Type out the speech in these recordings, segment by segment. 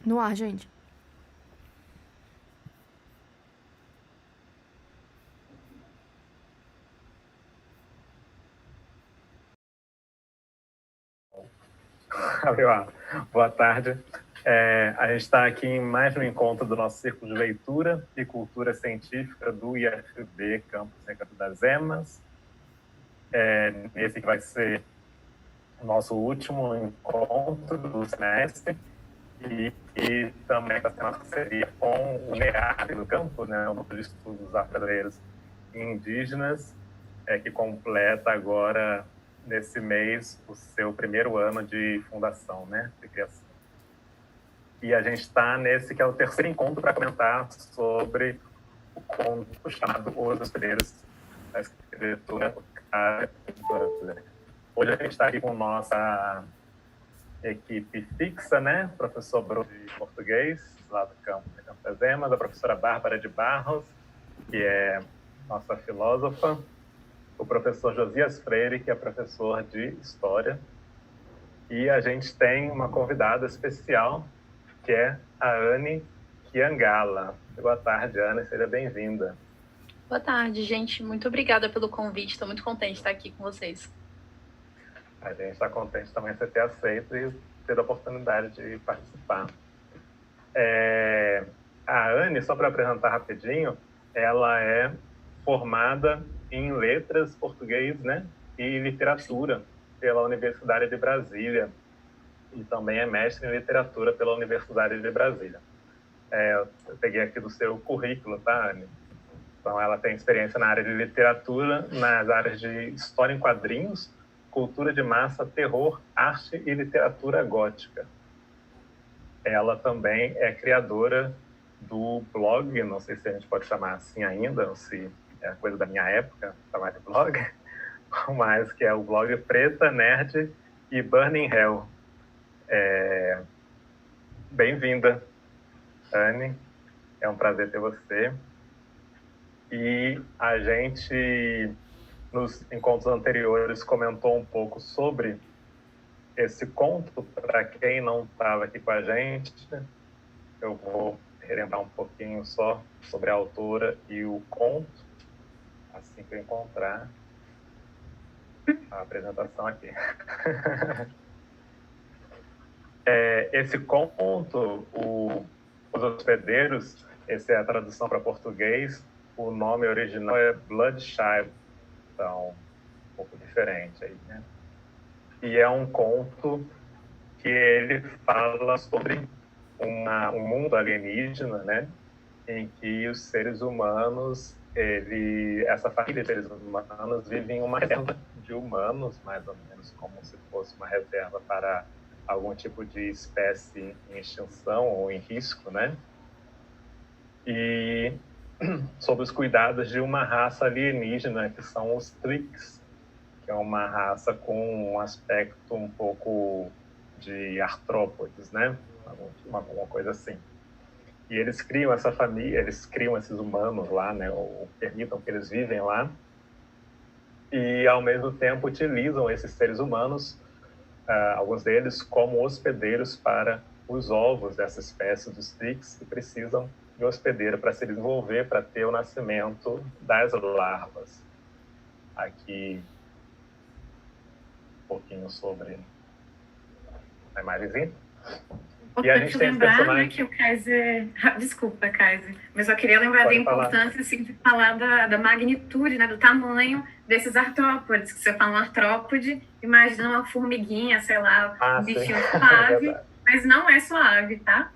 No ar, gente. Boa tarde. A gente está aqui em mais um encontro do nosso Círculo de Leitura e Cultura Científica do IFB Campus Recanto das Emas. Esse que vai ser o nosso último encontro do semestre e também está sendo uma parceria com o NEAR do campus, né, o Núcleo de Estudos Afro-Brasileiros e Indígenas, que completa agora, nesse mês, o seu primeiro ano de fundação, né, de criação. E a gente está nesse que é o terceiro encontro para comentar sobre o conto chamado Os Hospedeiros da Escritura. Hoje a gente está aqui com nossa equipe fixa, né? Professor Bruno de português, lá do campo de Campos Emas, a professora Bárbara de Barros, que é nossa filósofa, o professor Josias Freire, que é professor de História, e a gente tem uma convidada especial, que é a Anne Kiangala. Boa tarde, Anne, seja bem-vinda. Boa tarde, gente. Muito obrigada pelo convite. Estou muito contente de estar aqui com vocês. A gente está contente também de você ter aceito e ter a oportunidade de participar. A Anne, só para apresentar rapidinho, ela é formada em Letras, Português, né, e Literatura pela Universidade de Brasília e também é mestre em Literatura pela Universidade de Brasília. Eu peguei aqui do seu currículo, tá, Anne? Então, ela tem experiência na área de literatura, nas áreas de história em quadrinhos, cultura de massa, terror, arte e literatura gótica. Ela também é criadora do blog, não sei se a gente pode chamar assim ainda, ou se é coisa da minha época, chamar de blog, mas que é o blog Preta, Nerd e Burning Hell. Bem-vinda, Anne. É um prazer ter você. E a gente, nos encontros anteriores, comentou um pouco sobre esse conto. Para quem não estava aqui com a gente, eu vou relembrar um pouquinho só sobre a autora e o conto, assim que eu encontrar a apresentação aqui. Esse conto, Os Hospedeiros, essa é a tradução para português, o nome original é Bloodchild, então um pouco diferente aí, né? E é um conto que ele fala sobre um mundo alienígena, né? Em que os seres humanos, essa família de seres humanos vive em uma reserva de humanos, mais ou menos como se fosse uma reserva para algum tipo de espécie em extinção ou em risco, né? E sob os cuidados de uma raça alienígena, que são os Tricks, que é uma raça com um aspecto um pouco de artrópodes, né? Alguma coisa assim. E eles criam essa família, eles criam esses humanos lá, né? Ou permitam que eles vivem lá. E, ao mesmo tempo, utilizam esses seres humanos, alguns deles, como hospedeiros para os ovos dessa espécie dos Tricks, que precisam de hospedeiro para se desenvolver, para ter o nascimento das larvas. Aqui, um pouquinho sobre a imagenzinha. Importante lembrar, né, que o Kaiser... Desculpa, Kaiser, mas eu queria lembrar da importância, assim, de falar da magnitude, né, do tamanho desses artrópodes. Que você fala um artrópode, imagina uma formiguinha, sei lá, um bichinho suave, mas não é suave, tá?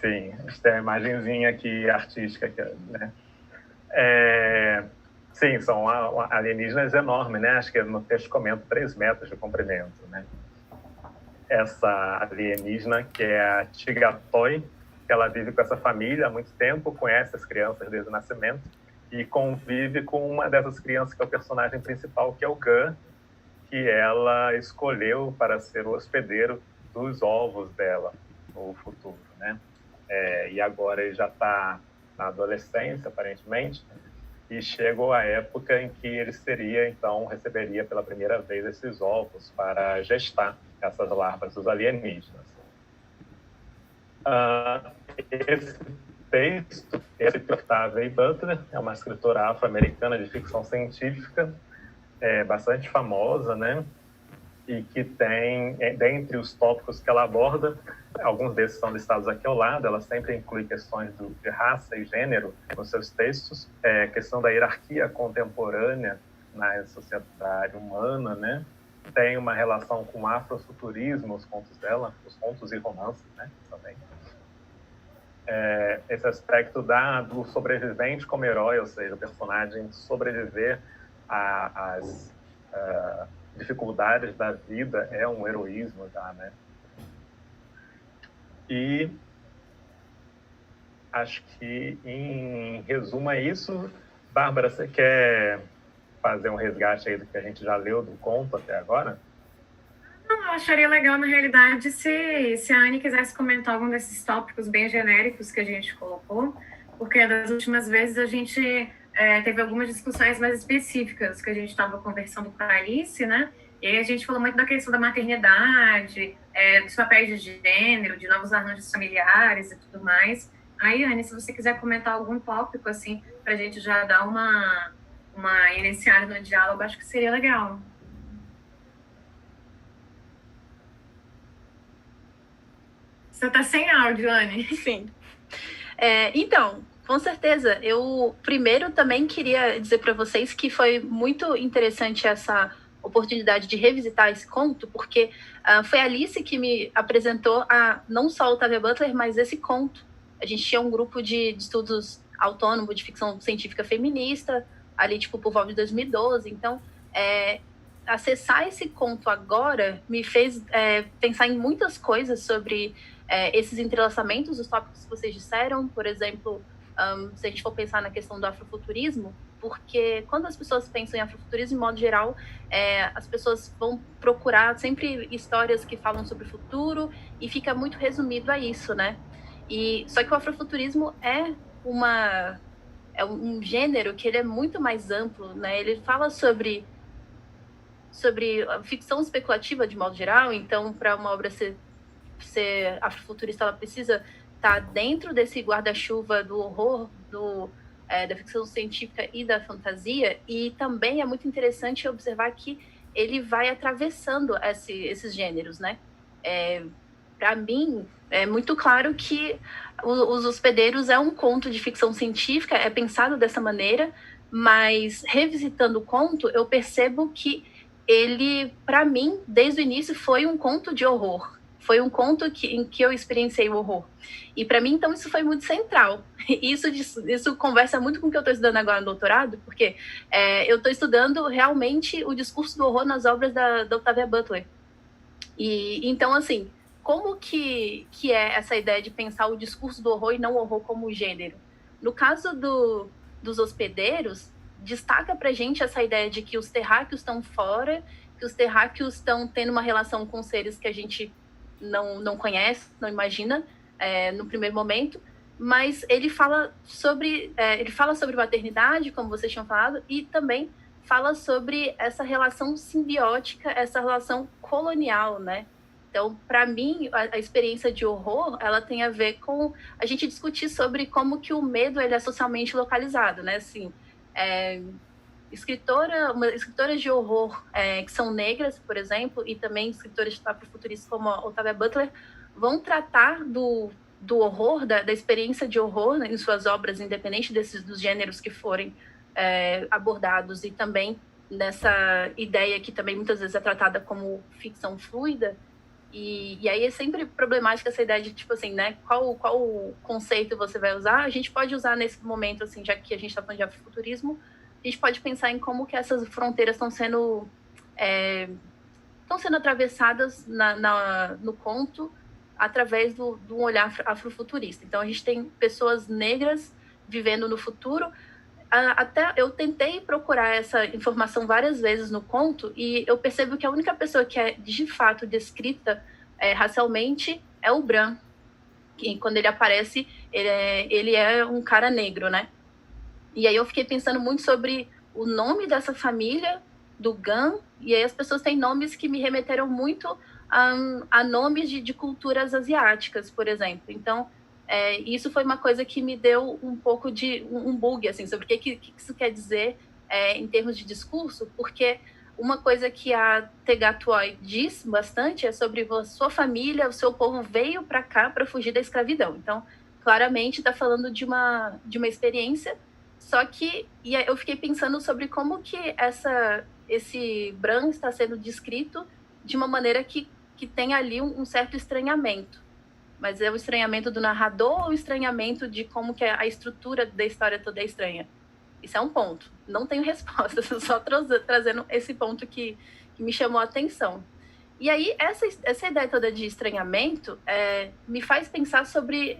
Sim, a gente tem uma imagenzinha aqui artística, né? Sim, são alienígenas enormes, né? Acho que no texto comenta 3 metros de comprimento, né? Essa alienígena, que é a Tigatoi, ela vive com essa família há muito tempo, conhece as crianças desde o nascimento e convive com uma dessas crianças, que é o personagem principal, que é o Gun, que ela escolheu para ser o hospedeiro dos ovos dela no futuro, né? E agora ele já está na adolescência, aparentemente, e chegou a época em que ele receberia pela primeira vez esses ovos para gestar essas larvas dos alienígenas. Esse texto é de Octavia Butler, é uma escritora afro-americana de ficção científica, bastante famosa, né? E que tem, dentre os tópicos que ela aborda, alguns desses são listados aqui ao lado, ela sempre inclui questões de raça e gênero nos seus textos, a questão da hierarquia contemporânea na sociedade humana, né? Tem uma relação com o afrofuturismo, os contos dela, os contos e romances, né? Também. Esse aspecto do sobrevivente como herói, ou seja, o personagem sobreviver às dificuldades da vida é um heroísmo já, né? E acho que, em resumo, é isso. Bárbara, você quer fazer um resgate aí do que a gente já leu do conto até agora? Não, eu acharia legal, na realidade, se a Anne quisesse comentar algum desses tópicos bem genéricos que a gente colocou, porque das últimas vezes a gente teve algumas discussões mais específicas que a gente estava conversando com a Alice, né? E aí a gente falou muito da questão da maternidade, dos papéis de gênero, de novos arranjos familiares e tudo mais. Aí, Anne, se você quiser comentar algum tópico, assim, para a gente já dar uma iniciada no diálogo, acho que seria legal. Você está sem áudio, Anne. Sim. Então, com certeza, eu primeiro também queria dizer para vocês que foi muito interessante essa oportunidade de revisitar esse conto, porque foi a Alice que me apresentou não só Octavia Butler, mas esse conto. A gente tinha um grupo de estudos autônomo de ficção científica feminista, ali tipo por volta de 2012, então acessar esse conto agora me fez pensar em muitas coisas sobre esses entrelaçamentos dos tópicos que vocês disseram, por exemplo, se a gente for pensar na questão do afrofuturismo, porque quando as pessoas pensam em afrofuturismo, de modo geral, as pessoas vão procurar sempre histórias que falam sobre o futuro e fica muito resumido a isso, né? Só que o afrofuturismo é um gênero que ele é muito mais amplo, né? Ele fala sobre a ficção especulativa de modo geral, então para uma obra ser afrofuturista, ela precisa estar dentro desse guarda-chuva do horror, da ficção científica e da fantasia, e também é muito interessante observar que ele vai atravessando esses gêneros, né? Para mim, é muito claro que Os Hospedeiros é um conto de ficção científica, é pensado dessa maneira, mas revisitando o conto, eu percebo que ele, para mim, desde o início, foi um conto de horror. Foi um conto em que eu experienciei o horror. E para mim, então, isso foi muito central. Isso conversa muito com o que eu estou estudando agora no doutorado, porque eu estou estudando realmente o discurso do horror nas obras da Octavia Butler. E então, assim, como que é essa ideia de pensar o discurso do horror e não o horror como gênero? No caso dos Hospedeiros, destaca pra gente essa ideia de que os terráqueos estão fora, que os terráqueos estão tendo uma relação com seres que a gente não conhece, não imagina no primeiro momento, mas ele fala sobre maternidade, como vocês tinham falado, e também fala sobre essa relação simbiótica, essa relação colonial, né? Então, para mim, a experiência de horror, ela tem a ver com a gente discutir sobre como que o medo ele é socialmente localizado, né? Assim, escritoras de horror que são negras, por exemplo, e também escritoras afrofuturistas como a Octavia Butler, vão tratar do horror, da experiência de horror, né, em suas obras, independente dos gêneros que forem abordados, e também nessa ideia que também muitas vezes é tratada como ficção fluida. E aí é sempre problemática essa ideia de, tipo assim, né, qual conceito você vai usar. A gente pode usar nesse momento, assim, já que a gente está falando de afrofuturismo, a gente pode pensar em como que essas fronteiras estão sendo atravessadas no conto através de um olhar afrofuturista. Então, a gente tem pessoas negras vivendo no futuro. Até eu tentei procurar essa informação várias vezes no conto e eu percebo que a única pessoa que é de fato descrita racialmente é o Bran. E quando ele aparece, ele é um cara negro, né? E aí eu fiquei pensando muito sobre o nome dessa família do GAN, e aí as pessoas têm nomes que me remeteram muito a nomes de culturas asiáticas, por exemplo. Então, isso foi uma coisa que me deu um pouco de um bug, assim, sobre o que isso quer dizer em termos de discurso, porque uma coisa que a Tegatuoi diz bastante é sobre a sua família, o seu povo veio para cá para fugir da escravidão. Então, claramente está falando de uma experiência, só que eu fiquei pensando sobre como que esse Bran está sendo descrito de uma maneira que tem ali um certo estranhamento. Mas é o estranhamento do narrador ou o estranhamento de como que a estrutura da história toda é estranha? Isso é um ponto. Não tenho resposta, só trazendo esse ponto que me chamou a atenção. E aí, essa ideia toda de estranhamento me faz pensar sobre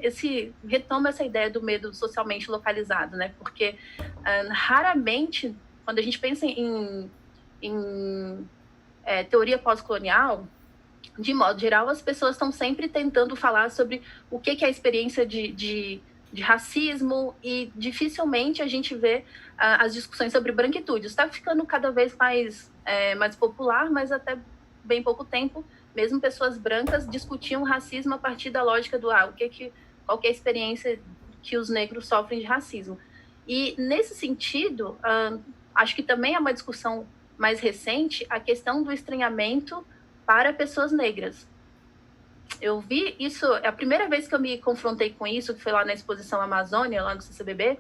retoma essa ideia do medo socialmente localizado, né? Porque raramente, quando a gente pensa em teoria pós-colonial, de modo geral, as pessoas estão sempre tentando falar sobre o que é a experiência de racismo, e dificilmente a gente vê as discussões sobre branquitude. Está ficando cada vez mais popular, mas até bem pouco tempo, mesmo pessoas brancas discutiam racismo a partir da lógica do qual que é a experiência que os negros sofrem de racismo. E, nesse sentido, acho que também é uma discussão mais recente a questão do estranhamento para pessoas negras. Eu vi isso, a primeira vez que eu me confrontei com isso, que foi lá na exposição Amazônia, lá no CCBB,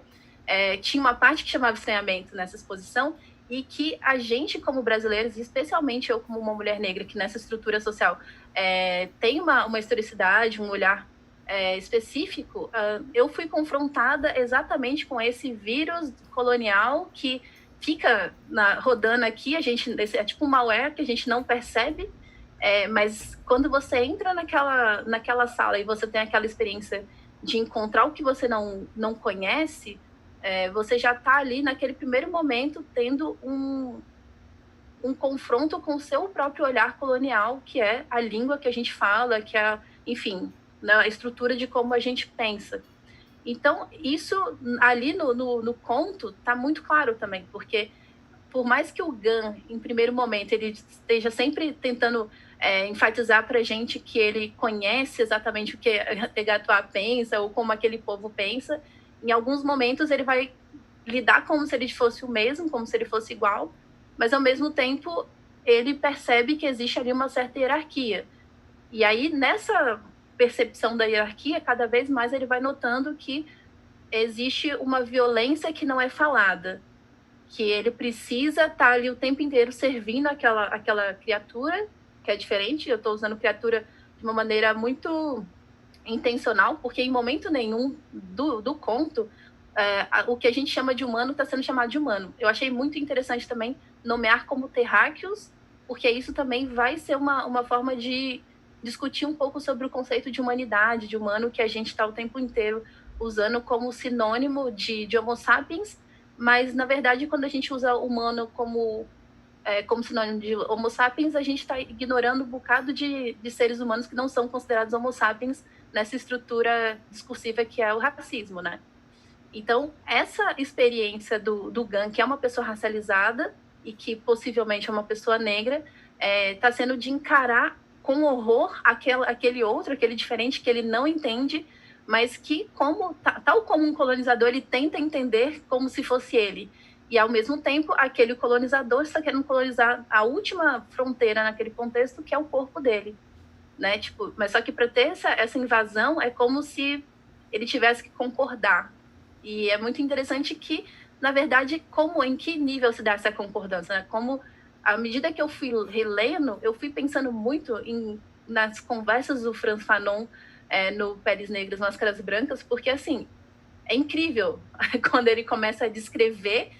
tinha uma parte que chamava estranhamento nessa exposição, e que a gente, como brasileiros, especialmente eu como uma mulher negra, que nessa estrutura social tem uma historicidade, um olhar específico, eu fui confrontada exatamente com esse vírus colonial que fica rodando aqui, é tipo um malware que a gente não percebe, mas quando você entra naquela sala e você tem aquela experiência de encontrar o que você não conhece, você já está ali naquele primeiro momento tendo um confronto com o seu próprio olhar colonial, que é a língua que a gente fala, que é, enfim, né, a estrutura de como a gente pensa. Então, isso ali no conto está muito claro também, porque por mais que o GAN, em primeiro momento, ele esteja sempre tentando enfatizar para a gente que ele conhece exatamente o que a Tegatuá pensa ou como aquele povo pensa, em alguns momentos ele vai lidar como se ele fosse o mesmo, como se ele fosse igual, mas ao mesmo tempo ele percebe que existe ali uma certa hierarquia. E aí, nessa percepção da hierarquia, cada vez mais ele vai notando que existe uma violência que não é falada, que ele precisa estar ali o tempo inteiro servindo aquela criatura, que é diferente. Eu estou usando criatura de uma maneira muito intencional, porque em momento nenhum do conto, o que a gente chama de humano está sendo chamado de humano. Eu achei muito interessante também nomear como terráqueos, porque isso também vai ser uma forma de discutir um pouco sobre o conceito de humanidade, de humano, que a gente está o tempo inteiro usando como sinônimo de Homo sapiens, mas, na verdade, quando a gente usa humano como sinônimo de Homo sapiens, a gente está ignorando um bocado de seres humanos que não são considerados Homo sapiens nessa estrutura discursiva que é o racismo, né? Então, essa experiência do GAN, que é uma pessoa racializada e que possivelmente é uma pessoa negra, está sendo de encarar com horror aquele diferente que ele não entende, mas que, tal como um colonizador, ele tenta entender como se fosse ele. E, ao mesmo tempo, aquele colonizador está querendo colonizar a última fronteira naquele contexto, que é o corpo dele. Né? Tipo, mas só que para ter essa invasão, é como se ele tivesse que concordar. E é muito interessante que, na verdade, em que nível se dá essa concordância? Né? Como, à medida que eu fui relendo, eu fui pensando muito nas conversas do Frantz Fanon, no Peles Negras, Máscaras Brancas, porque, assim, é incrível quando ele começa a descrever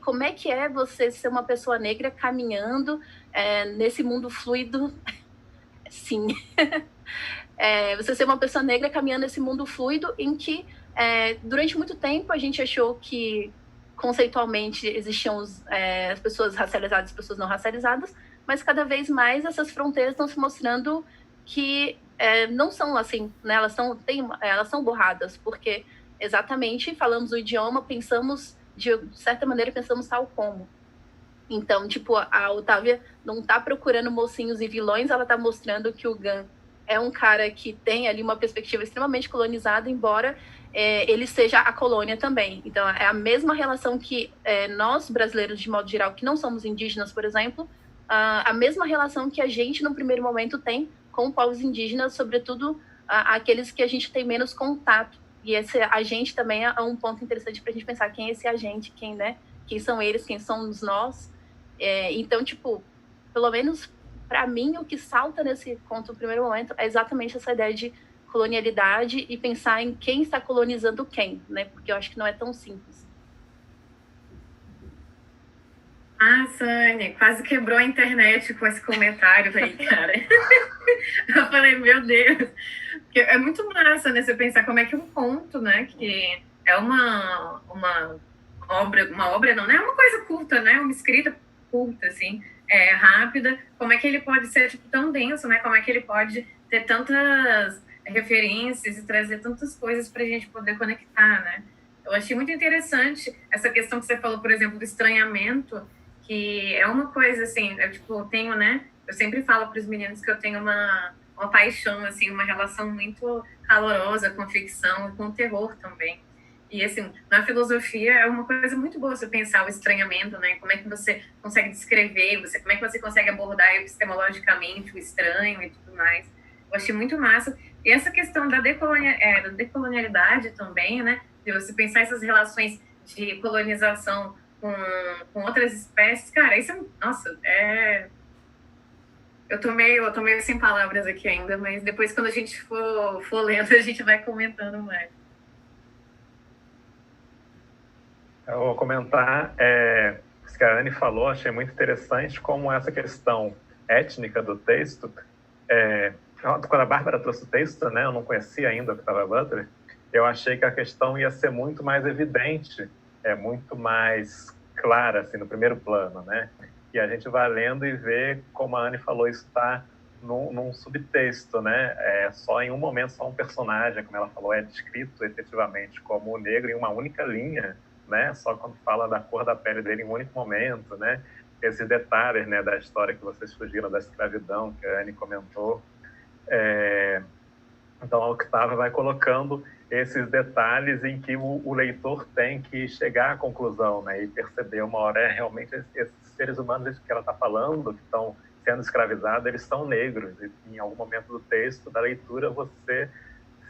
como é que é você ser uma pessoa negra caminhando nesse mundo fluido. Sim. Você ser uma pessoa negra caminhando nesse mundo fluido em que, durante muito tempo, a gente achou que, conceitualmente, existiam as pessoas racializadas e as pessoas não racializadas, mas cada vez mais essas fronteiras estão se mostrando que não são assim, né? Elas são borradas, porque exatamente falamos o idioma, pensamos, de certa maneira, pensamos tal como. Então, tipo, a Otávia não tá procurando mocinhos e vilões, ela tá mostrando que o Gun é um cara que tem ali uma perspectiva extremamente colonizada, embora ele seja a colônia também. Então, é a mesma relação que nós, brasileiros, de modo geral, que não somos indígenas, por exemplo, a mesma relação que a gente, no primeiro momento, tem com povos indígenas, sobretudo aqueles que a gente tem menos contato. E esse agente também é um ponto interessante para a gente pensar quem é esse agente, quem são eles, quem somos nós. Então, tipo, pelo menos para mim, o que salta nesse conto no primeiro momento é exatamente essa ideia de colonialidade e pensar em quem está colonizando quem, né? Porque eu acho que não é tão simples. Sânia, quase quebrou a internet com esse comentário aí, cara. Eu falei, meu Deus. É muito massa, né? Você pensar como é que um conto, né? Que é uma obra não, né? É uma coisa curta, né? Uma escrita curta, assim, rápida. Como é que ele pode ser, tipo, tão denso, né? Como é que ele pode ter tantas referências e trazer tantas coisas pra gente poder conectar, né? Eu achei muito interessante essa questão que você falou, por exemplo, do estranhamento, que é uma coisa, assim, eu tenho, né? Eu sempre falo para os meninos que eu tenho uma paixão, assim, uma relação muito calorosa com a ficção e com o terror também. E, assim, na filosofia é uma coisa muito boa você pensar o estranhamento, né? Como é que você consegue descrever, como é que você consegue abordar epistemologicamente o estranho e tudo mais. Eu achei muito massa. E essa questão da decolonialidade também, né? De você pensar essas relações de colonização com outras espécies, cara, isso eu tô meio sem palavras aqui ainda, mas depois quando a gente for lendo, a gente vai comentando mais. Eu vou comentar, isso que a Anne falou, achei muito interessante como essa questão étnica do texto, quando a Bárbara trouxe o texto, né, eu não conhecia ainda o Octavia Butler, eu achei que a questão ia ser muito mais evidente, muito mais clara, assim, no primeiro plano, né? E a gente vai lendo e vê, como a Anne falou, isso está num subtexto, né? Só em um momento, só um personagem, como ela falou, é descrito efetivamente como negro em uma única linha, né? Só quando fala da cor da pele dele em um único momento, né? Esses detalhes, né, da história que vocês fugiram da escravidão, que a Anne comentou. Então, a Octavia vai colocando esses detalhes em que o leitor tem que chegar à conclusão, né, e perceber uma hora, realmente esses seres humanos que ela está falando, que estão sendo escravizados, eles são negros. E em algum momento do texto, da leitura, você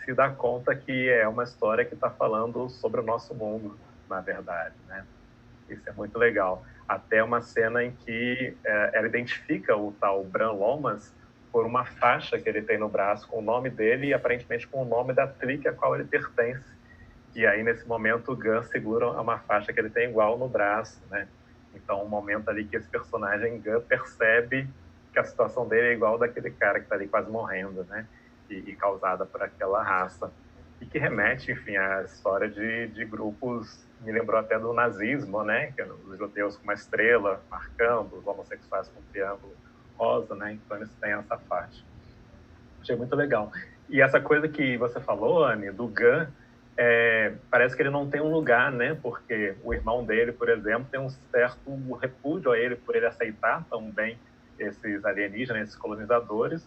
se dá conta que é uma história que está falando sobre o nosso mundo, na verdade, né? Isso é muito legal. Até uma cena em que ela identifica o tal Bran Lomas por uma faixa que ele tem no braço com o nome dele e aparentemente com o nome da tribo a qual ele pertence. E aí, nesse momento, o Gun segura uma faixa que ele tem igual no braço, né? Então, um momento ali que esse personagem, Gun, percebe que a situação dele é igual daquele cara que está ali quase morrendo, né? E causada por aquela raça. E que remete, enfim, à história de grupos, me lembrou até do nazismo, né? Que os judeus com uma estrela marcando, os homossexuais com um triângulo rosa, né? Então eles têm essa faixa. Achei muito legal. E essa coisa que você falou, Anne, do Gun, parece que ele não tem um lugar, né? Porque o irmão dele, por exemplo, tem um certo repúdio a ele por ele aceitar também esses alienígenas, esses colonizadores.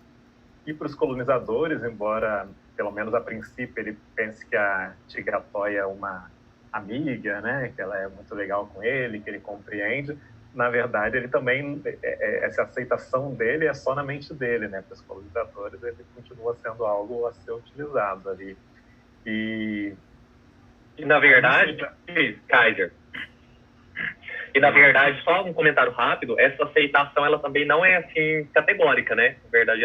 E para os colonizadores, embora pelo menos a princípio ele pense que a Tigre-Toy é uma amiga, né? Que ela é muito legal com ele, que ele compreende. Na verdade, ele também, essa aceitação dele é só na mente dele, né? Para os colonizadores, ele continua sendo algo a ser utilizado ali. E na verdade, Kaiser, e na verdade, só um comentário rápido, essa aceitação, ela também não é assim categórica, né? Na verdade,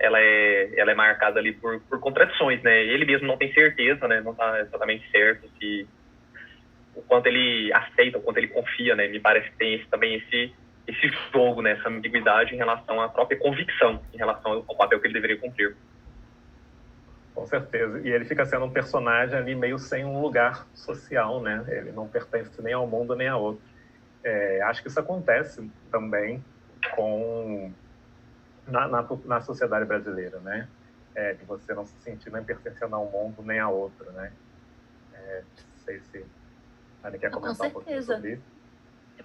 ela é marcada ali por contradições, né? Ele mesmo não tem certeza, né? Não está exatamente certo se o quanto ele aceita, o quanto ele confia, né? Me parece que tem também esse jogo, né? Essa ambiguidade em relação à própria convicção, em relação ao papel que ele deveria cumprir. Com certeza. E ele fica sendo um personagem ali meio sem um lugar social, né? Ele não pertence nem ao mundo nem a outro. Acho que isso acontece também na sociedade brasileira, né? De você não se sentir nem pertencendo a um mundo nem a outro, né? Não sei se a Ana quer comentar um pouquinho sobre isso.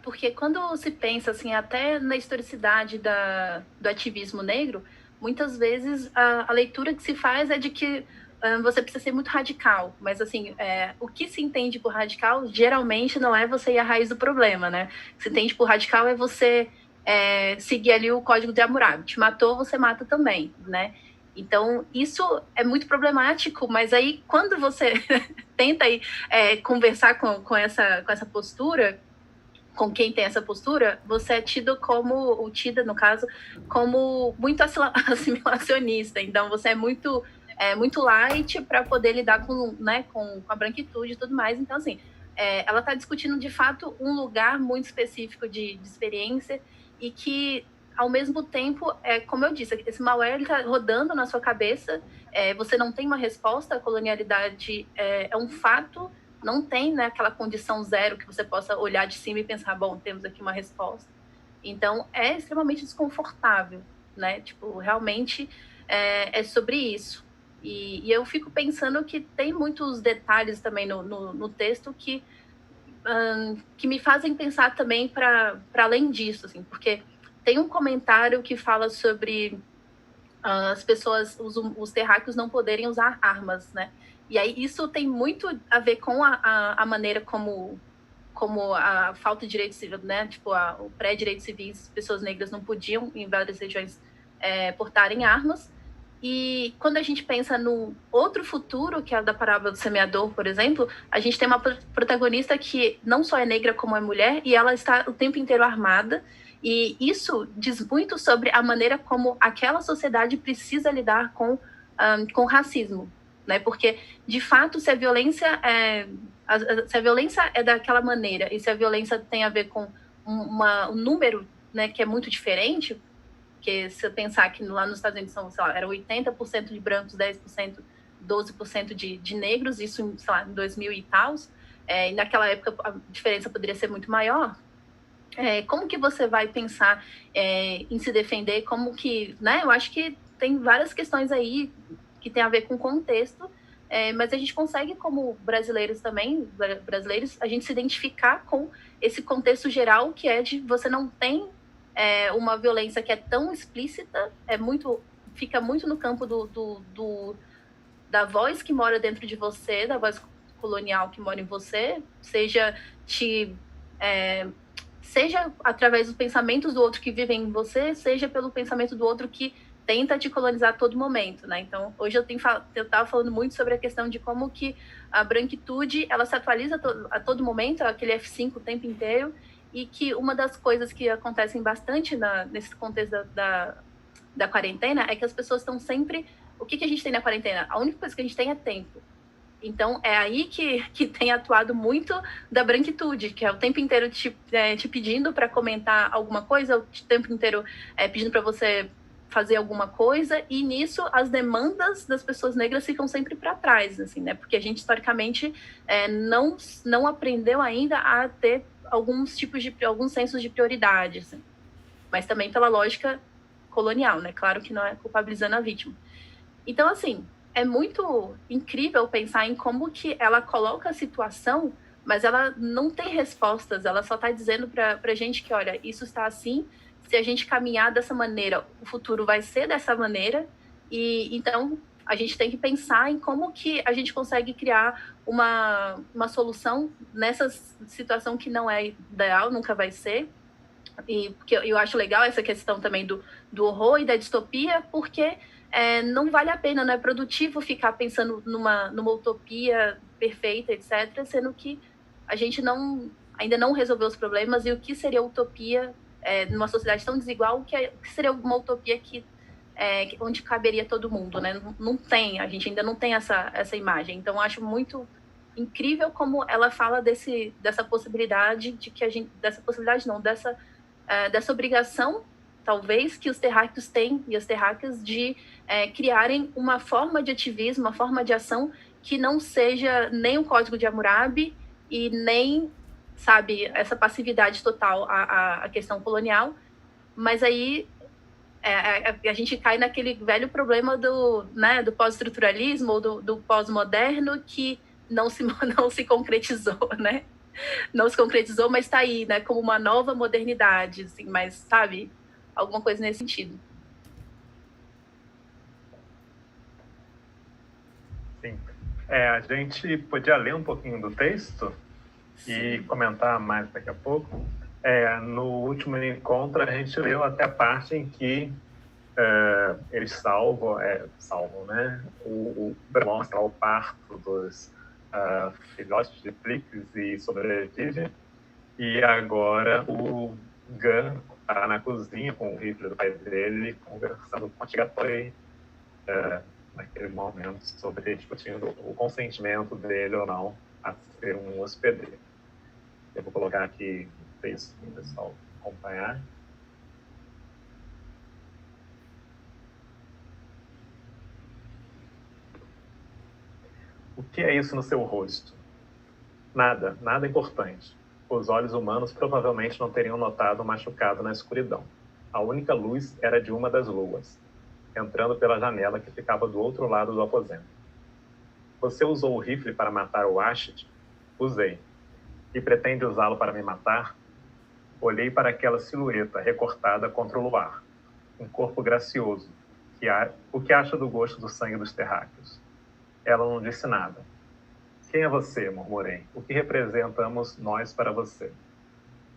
Porque quando se pensa, assim, até na historicidade do ativismo negro, muitas vezes a leitura que se faz é de que você precisa ser muito radical. Mas, assim, o que se entende por radical, geralmente, não é você ir à raiz do problema, né? O que se entende por radical é você seguir ali o Código de Hammurabi. Te matou, você mata também, né? Então, isso é muito problemático, mas aí, quando você tenta aí, conversar com essa postura, com quem tem essa postura, você é tido como, ou tida, no caso, como muito assimilacionista. Então, você é muito light para poder lidar com a branquitude e tudo mais. Então, assim, ela está discutindo, de fato, um lugar muito específico de experiência e que, ao mesmo tempo, como eu disse, esse malware está rodando na sua cabeça, você não tem uma resposta, a colonialidade é um fato, não tem, né, aquela condição zero que você possa olhar de cima e pensar, bom, temos aqui uma resposta. Então, é extremamente desconfortável, né? Tipo, realmente é sobre isso. E eu fico pensando que tem muitos detalhes também no texto que me fazem pensar também para além disso, assim, porque tem um comentário que fala sobre as pessoas, os terráqueos não poderem usar armas, né? E aí isso tem muito a ver com a maneira como a falta de direitos civis, né? Tipo, o pré-direitos civis, pessoas negras não podiam, em várias regiões, portarem armas. E quando a gente pensa no outro futuro, que é a da parábola do semeador, por exemplo, a gente tem uma protagonista que não só é negra como é mulher, e ela está o tempo inteiro armada. E isso diz muito sobre a maneira como aquela sociedade precisa lidar com racismo, né? Porque, de fato, se a violência é daquela maneira e se a violência tem a ver com um número, né, que é muito diferente, porque se eu pensar que lá nos Estados Unidos eram 80% de brancos, 10%, 12% de negros, isso, sei lá, em 2000 e tal, e naquela época a diferença poderia ser muito maior. Como que você vai pensar em se defender? Como que, né? Eu acho que tem várias questões aí que tem a ver com contexto, mas a gente consegue, como brasileiros também, a gente se identificar com esse contexto geral que é de você não tem uma violência que é tão explícita, fica muito no campo da voz que mora dentro de você, da voz colonial que mora em você, seja através dos pensamentos do outro que vive em você, seja pelo pensamento do outro que tenta te colonizar a todo momento, né? Então, hoje eu estava falando muito sobre a questão de como que a branquitude, ela se atualiza a todo momento, aquele F5 o tempo inteiro, e que uma das coisas que acontecem bastante nesse contexto da quarentena é que as pessoas estão sempre... O que a gente tem na quarentena? A única coisa que a gente tem é tempo. Então, é aí que tem atuado muito da branquitude, que é o tempo inteiro te pedindo para comentar alguma coisa, o tempo inteiro pedindo para você fazer alguma coisa, e nisso as demandas das pessoas negras ficam sempre para trás, assim, né? Porque a gente, historicamente, não aprendeu ainda a ter alguns sensos de prioridade, assim. Mas também pela lógica colonial, né? Claro que não é culpabilizando a vítima. Então, assim, é muito incrível pensar em como que ela coloca a situação, mas ela não tem respostas, ela só está dizendo pra gente que, olha, isso está assim, se a gente caminhar dessa maneira, o futuro vai ser dessa maneira, e então a gente tem que pensar em como que a gente consegue criar uma solução nessa situação que não é ideal, nunca vai ser. E porque eu acho legal essa questão também do horror e da distopia, porque não vale a pena, não é produtivo ficar pensando numa utopia perfeita, etc., sendo que a gente ainda não resolveu os problemas, e o que seria utopia numa sociedade tão desigual, o que seria uma utopia onde caberia todo mundo, né? Não tem, a gente ainda não tem essa imagem. Então, eu acho muito incrível como ela fala dessa possibilidade dessa obrigação, talvez, que os terráqueos têm e as terráqueas de criarem uma forma de ativismo, uma forma de ação que não seja nem o Código de Hammurabi e nem, sabe, essa passividade total à questão colonial. Mas aí a gente cai naquele velho problema do pós-estruturalismo ou do pós-moderno que não se concretizou, né? não se concretizou, mas está aí, né? Como uma nova modernidade, assim, mas, sabe? Alguma coisa nesse sentido. Sim. A gente podia ler um pouquinho do texto e comentar mais daqui a pouco. No último encontro, a gente leu até a parte em que eles salvam, né? Mostra o parto dos filhotes de Plix e sobrevive. E agora o Gun está na cozinha com o rifle do pai dele, conversando com a Tigatoy naquele momento sobre discutindo o consentimento dele ou não a ser um hospedeiro. Eu vou colocar aqui o texto para o pessoal acompanhar. O que é isso no seu rosto? Nada, nada importante. Os olhos humanos provavelmente não teriam notado o machucado na escuridão. A única luz era de uma das luas, entrando pela janela que ficava do outro lado do aposento. Você usou o rifle para matar o Ashit? Usei. E pretende usá-lo para me matar? Olhei para aquela silhueta recortada contra o luar. Um corpo gracioso. O que acha do gosto do sangue dos terráqueos? Ela não disse nada. Quem é você? Murmurei. O que representamos nós para você?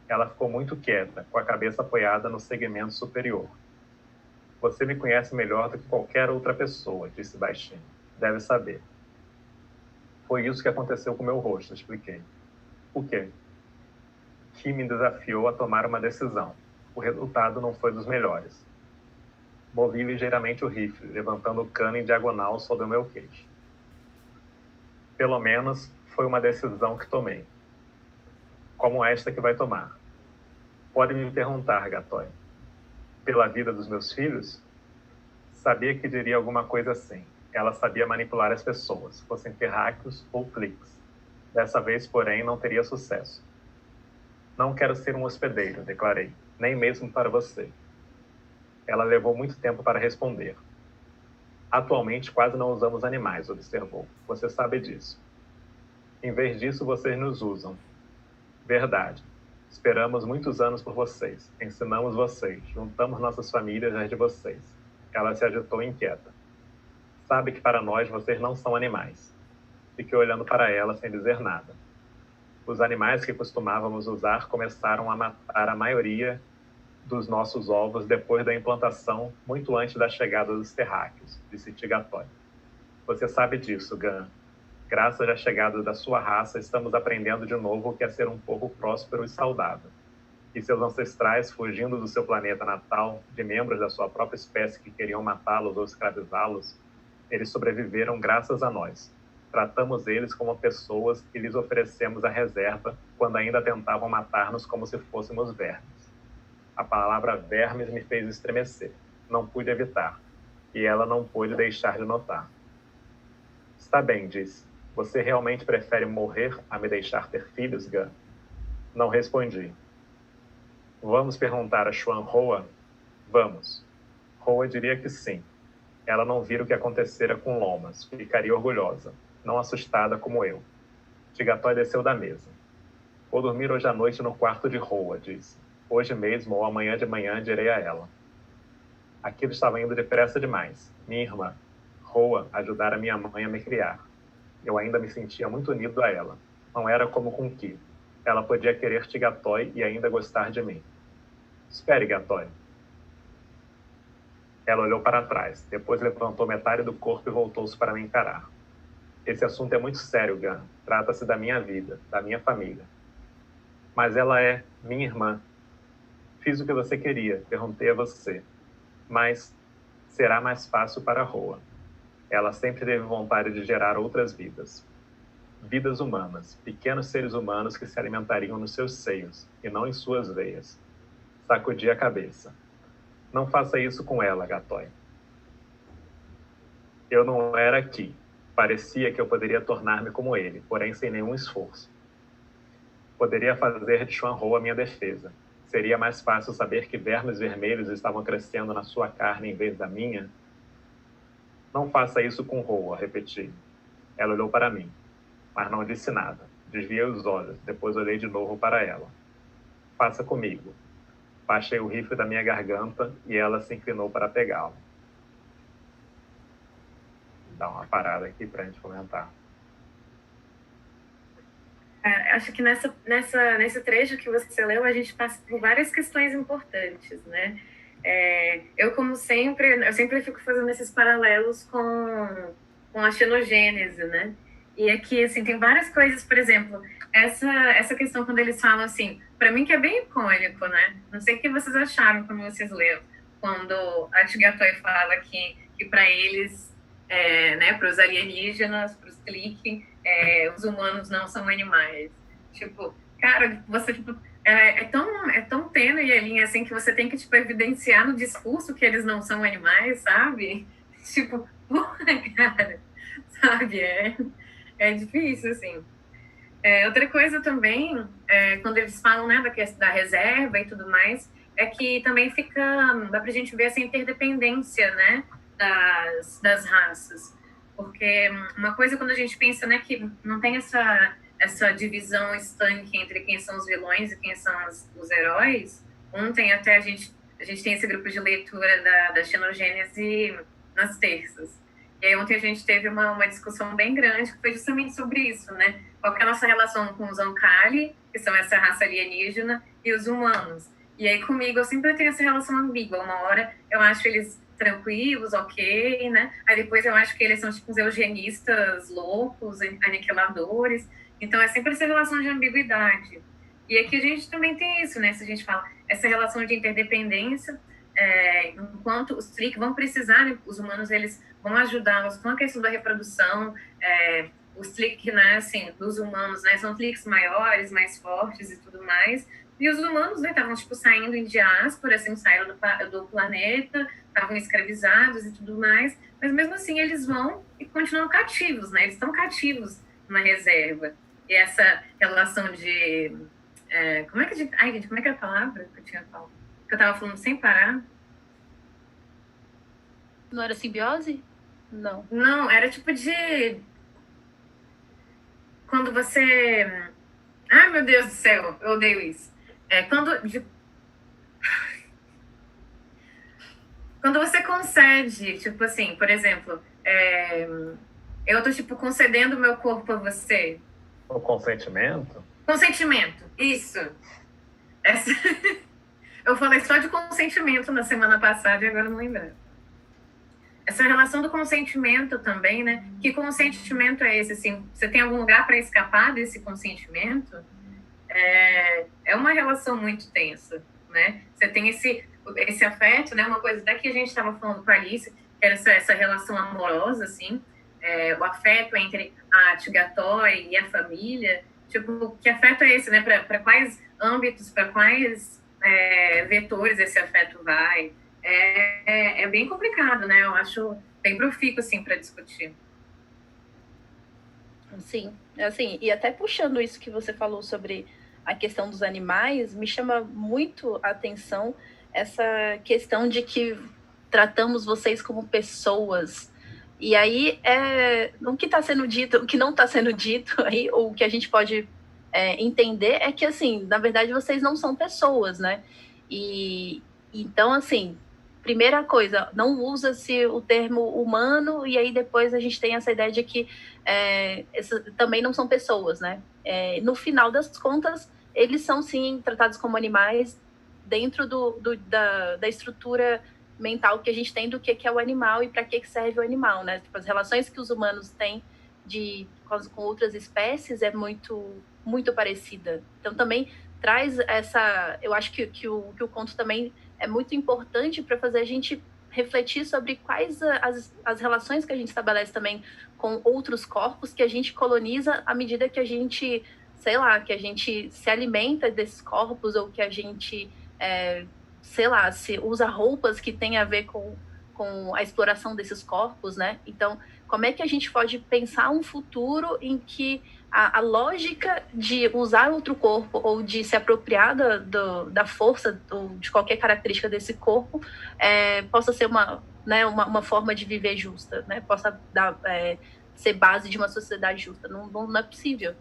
Ela ficou muito quieta, com a cabeça apoiada no segmento superior. Você me conhece melhor do que qualquer outra pessoa, disse baixinho. Deve saber. Foi isso que aconteceu com meu rosto, expliquei. O quê? Que me desafiou a tomar uma decisão. O resultado não foi dos melhores. Movi ligeiramente o rifle, levantando o cano em diagonal sobre o meu queixo. Pelo menos foi uma decisão que tomei. Como esta que vai tomar. Pode me perguntar, Gatoy. Pela vida dos meus filhos? Sabia que diria alguma coisa assim. Ela sabia manipular as pessoas, fossem terráqueos ou cliques. Dessa vez, porém, não teria sucesso. Não quero ser um hospedeiro, declarei, nem mesmo para você. Ela levou muito tempo para responder. Atualmente, quase não usamos animais, observou. Você sabe disso. Em vez disso, vocês nos usam. Verdade. Esperamos muitos anos por vocês. Ensinamos vocês. Juntamos nossas famílias às de vocês. Ela se agitou inquieta. Sabe que para nós vocês não são animais. Fiquei olhando para ela sem dizer nada. Os animais que costumávamos usar começaram a matar a maioria dos nossos ovos depois da implantação, muito antes da chegada dos terráqueos, disse Tigatoy. Você sabe disso, Gun. Graças à chegada da sua raça, estamos aprendendo de novo o que é ser um povo próspero e saudável. E seus ancestrais, fugindo do seu planeta natal, de membros da sua própria espécie que queriam matá-los ou escravizá-los, eles sobreviveram graças a nós. Tratamos eles como pessoas e lhes oferecemos a reserva quando ainda tentavam matar-nos como se fôssemos vermes. A palavra vermes me fez estremecer. Não pude evitar. E ela não pôde deixar de notar. Está bem, disse. Você realmente prefere morrer a me deixar ter filhos, Gun? Não respondi. Vamos perguntar a Xuan Hoa? Vamos. Hoa diria que sim. Ela não vira o que acontecera com Lomas. Ficaria orgulhosa, não assustada como eu. Tigatoy desceu da mesa. Vou dormir hoje à noite no quarto de Hoa, disse. Hoje mesmo ou amanhã de manhã direi a ela. Aquilo estava indo depressa demais. Minha irmã, Hoa, ajudara minha mãe a me criar. Eu ainda me sentia muito unido a ela. Não era como com Ki. Ela podia querer Tigatoy e ainda gostar de mim. Espere, Gatoy. Ela olhou para trás, depois levantou metade do corpo e voltou-se para me encarar. Esse assunto é muito sério, Gun. Trata-se da minha vida, da minha família. Mas ela é minha irmã. Fiz o que você queria, perguntei a você. Mas será mais fácil para Hoa. Ela sempre teve vontade de gerar outras vidas. Vidas humanas, pequenos seres humanos que se alimentariam nos seus seios, e não em suas veias. Sacudi a cabeça. Não faça isso com ela, Gatoy. Eu não era aqui. Parecia que eu poderia tornar-me como ele, porém sem nenhum esforço. Poderia fazer de Xuan Hoa minha defesa. Seria mais fácil saber que vermes vermelhos estavam crescendo na sua carne em vez da minha? Não faça isso com Hoa, repeti. Ela olhou para mim, mas não disse nada. Desviei os olhos, depois olhei de novo para ela. Faça comigo. Baixei o rifle da minha garganta e ela se inclinou para pegá-lo. Dá uma parada aqui para a gente comentar. Acho que nesse trecho que você leu, a gente passa por várias questões importantes, né? Eu sempre fico fazendo esses paralelos com a xenogênese, né? E aqui, assim, tem várias coisas, por exemplo, essa questão quando eles falam assim, para mim que é bem icônico, né? Não sei o que vocês acharam quando vocês leram, quando a Tigatoy fala que para eles, né, para os alienígenas, para os Tlikin, os humanos não são animais. Tipo, cara, você tipo, é tão tênue a linha assim que você tem que tipo evidenciar no discurso que eles não são animais, sabe? Tipo, porra, cara, sabe? É difícil, assim. Outra coisa também, quando eles falam, né, da reserva e tudo mais, é que também dá pra gente ver essa interdependência, né, das raças. Porque uma coisa quando a gente pensa, né, que não tem essa divisão estanque entre quem são os vilões e quem são os heróis. Ontem até a gente tem esse grupo de leitura da xenogênese nas terças. E aí ontem a gente teve uma discussão bem grande que foi justamente sobre isso, né? Qual que é a nossa relação com os Oankali, que são essa raça alienígena, e os humanos. E aí comigo eu sempre tenho essa relação ambígua. Uma hora eu acho eles tranquilos, ok, né? Aí depois eu acho que eles são tipo os eugenistas loucos, aniquiladores. Então é sempre essa relação de ambiguidade. E aqui a gente também tem isso, né? Se a gente fala essa relação de interdependência, enquanto os Tlikin vão precisar, né? Os humanos eles vão ajudá-los com a questão da reprodução. Os Tlikin que nascem dos humanos, né? São Tliks maiores, mais fortes e tudo mais. E os humanos, né, estavam tipo saindo em diáspora, assim, saíram do planeta, estavam escravizados e tudo mais. Mas mesmo assim eles vão e continuam cativos, né? Eles estão cativos na reserva. E essa relação de como é que é a palavra que eu tinha falado? Que eu tava falando sem parar. Não era simbiose? Não. Não, era tipo de... Quando você... Ai, meu Deus do céu, eu odeio isso. Quando você concede, tipo assim, por exemplo, eu tô, tipo, concedendo o meu corpo a você. O consentimento? Consentimento, isso. Eu falei só de consentimento na semana passada e agora não lembro. Essa relação do consentimento também, né? Que consentimento é esse? Assim, você tem algum lugar para escapar desse consentimento? É uma relação muito tensa, né? Você tem esse afeto, né? Uma coisa até que a gente estava falando com a Alice, que era essa relação amorosa, assim, o afeto entre a Tigatoy e a família. Tipo, que afeto é esse, né? Para quais âmbitos, para quais vetores esse afeto vai? É bem complicado, né? Eu acho bem profícuo, assim, para discutir. Sim, assim, e até puxando isso que você falou sobre a questão dos animais, me chama muito a atenção essa questão de que tratamos vocês como pessoas. E aí, o que está sendo dito, o que não está sendo dito aí, ou o que a gente pode entender é que, assim, na verdade, vocês não são pessoas, né? E então, assim, primeira coisa, não usa-se o termo humano, e aí depois a gente tem essa ideia de que também não são pessoas, né? No final das contas, eles são, sim, tratados como animais dentro da estrutura mental que a gente tem do que é o animal e para que serve o animal, né? Tipo, as relações que os humanos têm com outras espécies é muito, muito parecida. Então, também traz essa... Eu acho que o conto também é muito importante para fazer a gente refletir sobre quais as relações que a gente estabelece também com outros corpos que a gente coloniza à medida que a gente, sei lá, que a gente se alimenta desses corpos ou que a gente, sei lá, se usa roupas que têm a ver com a exploração desses corpos, né? Então, como é que a gente pode pensar um futuro em que a lógica de usar outro corpo ou de se apropriar da força ou de qualquer característica desse corpo possa ser uma forma de viver justa, né? Possa ser base de uma sociedade justa. Não é possível.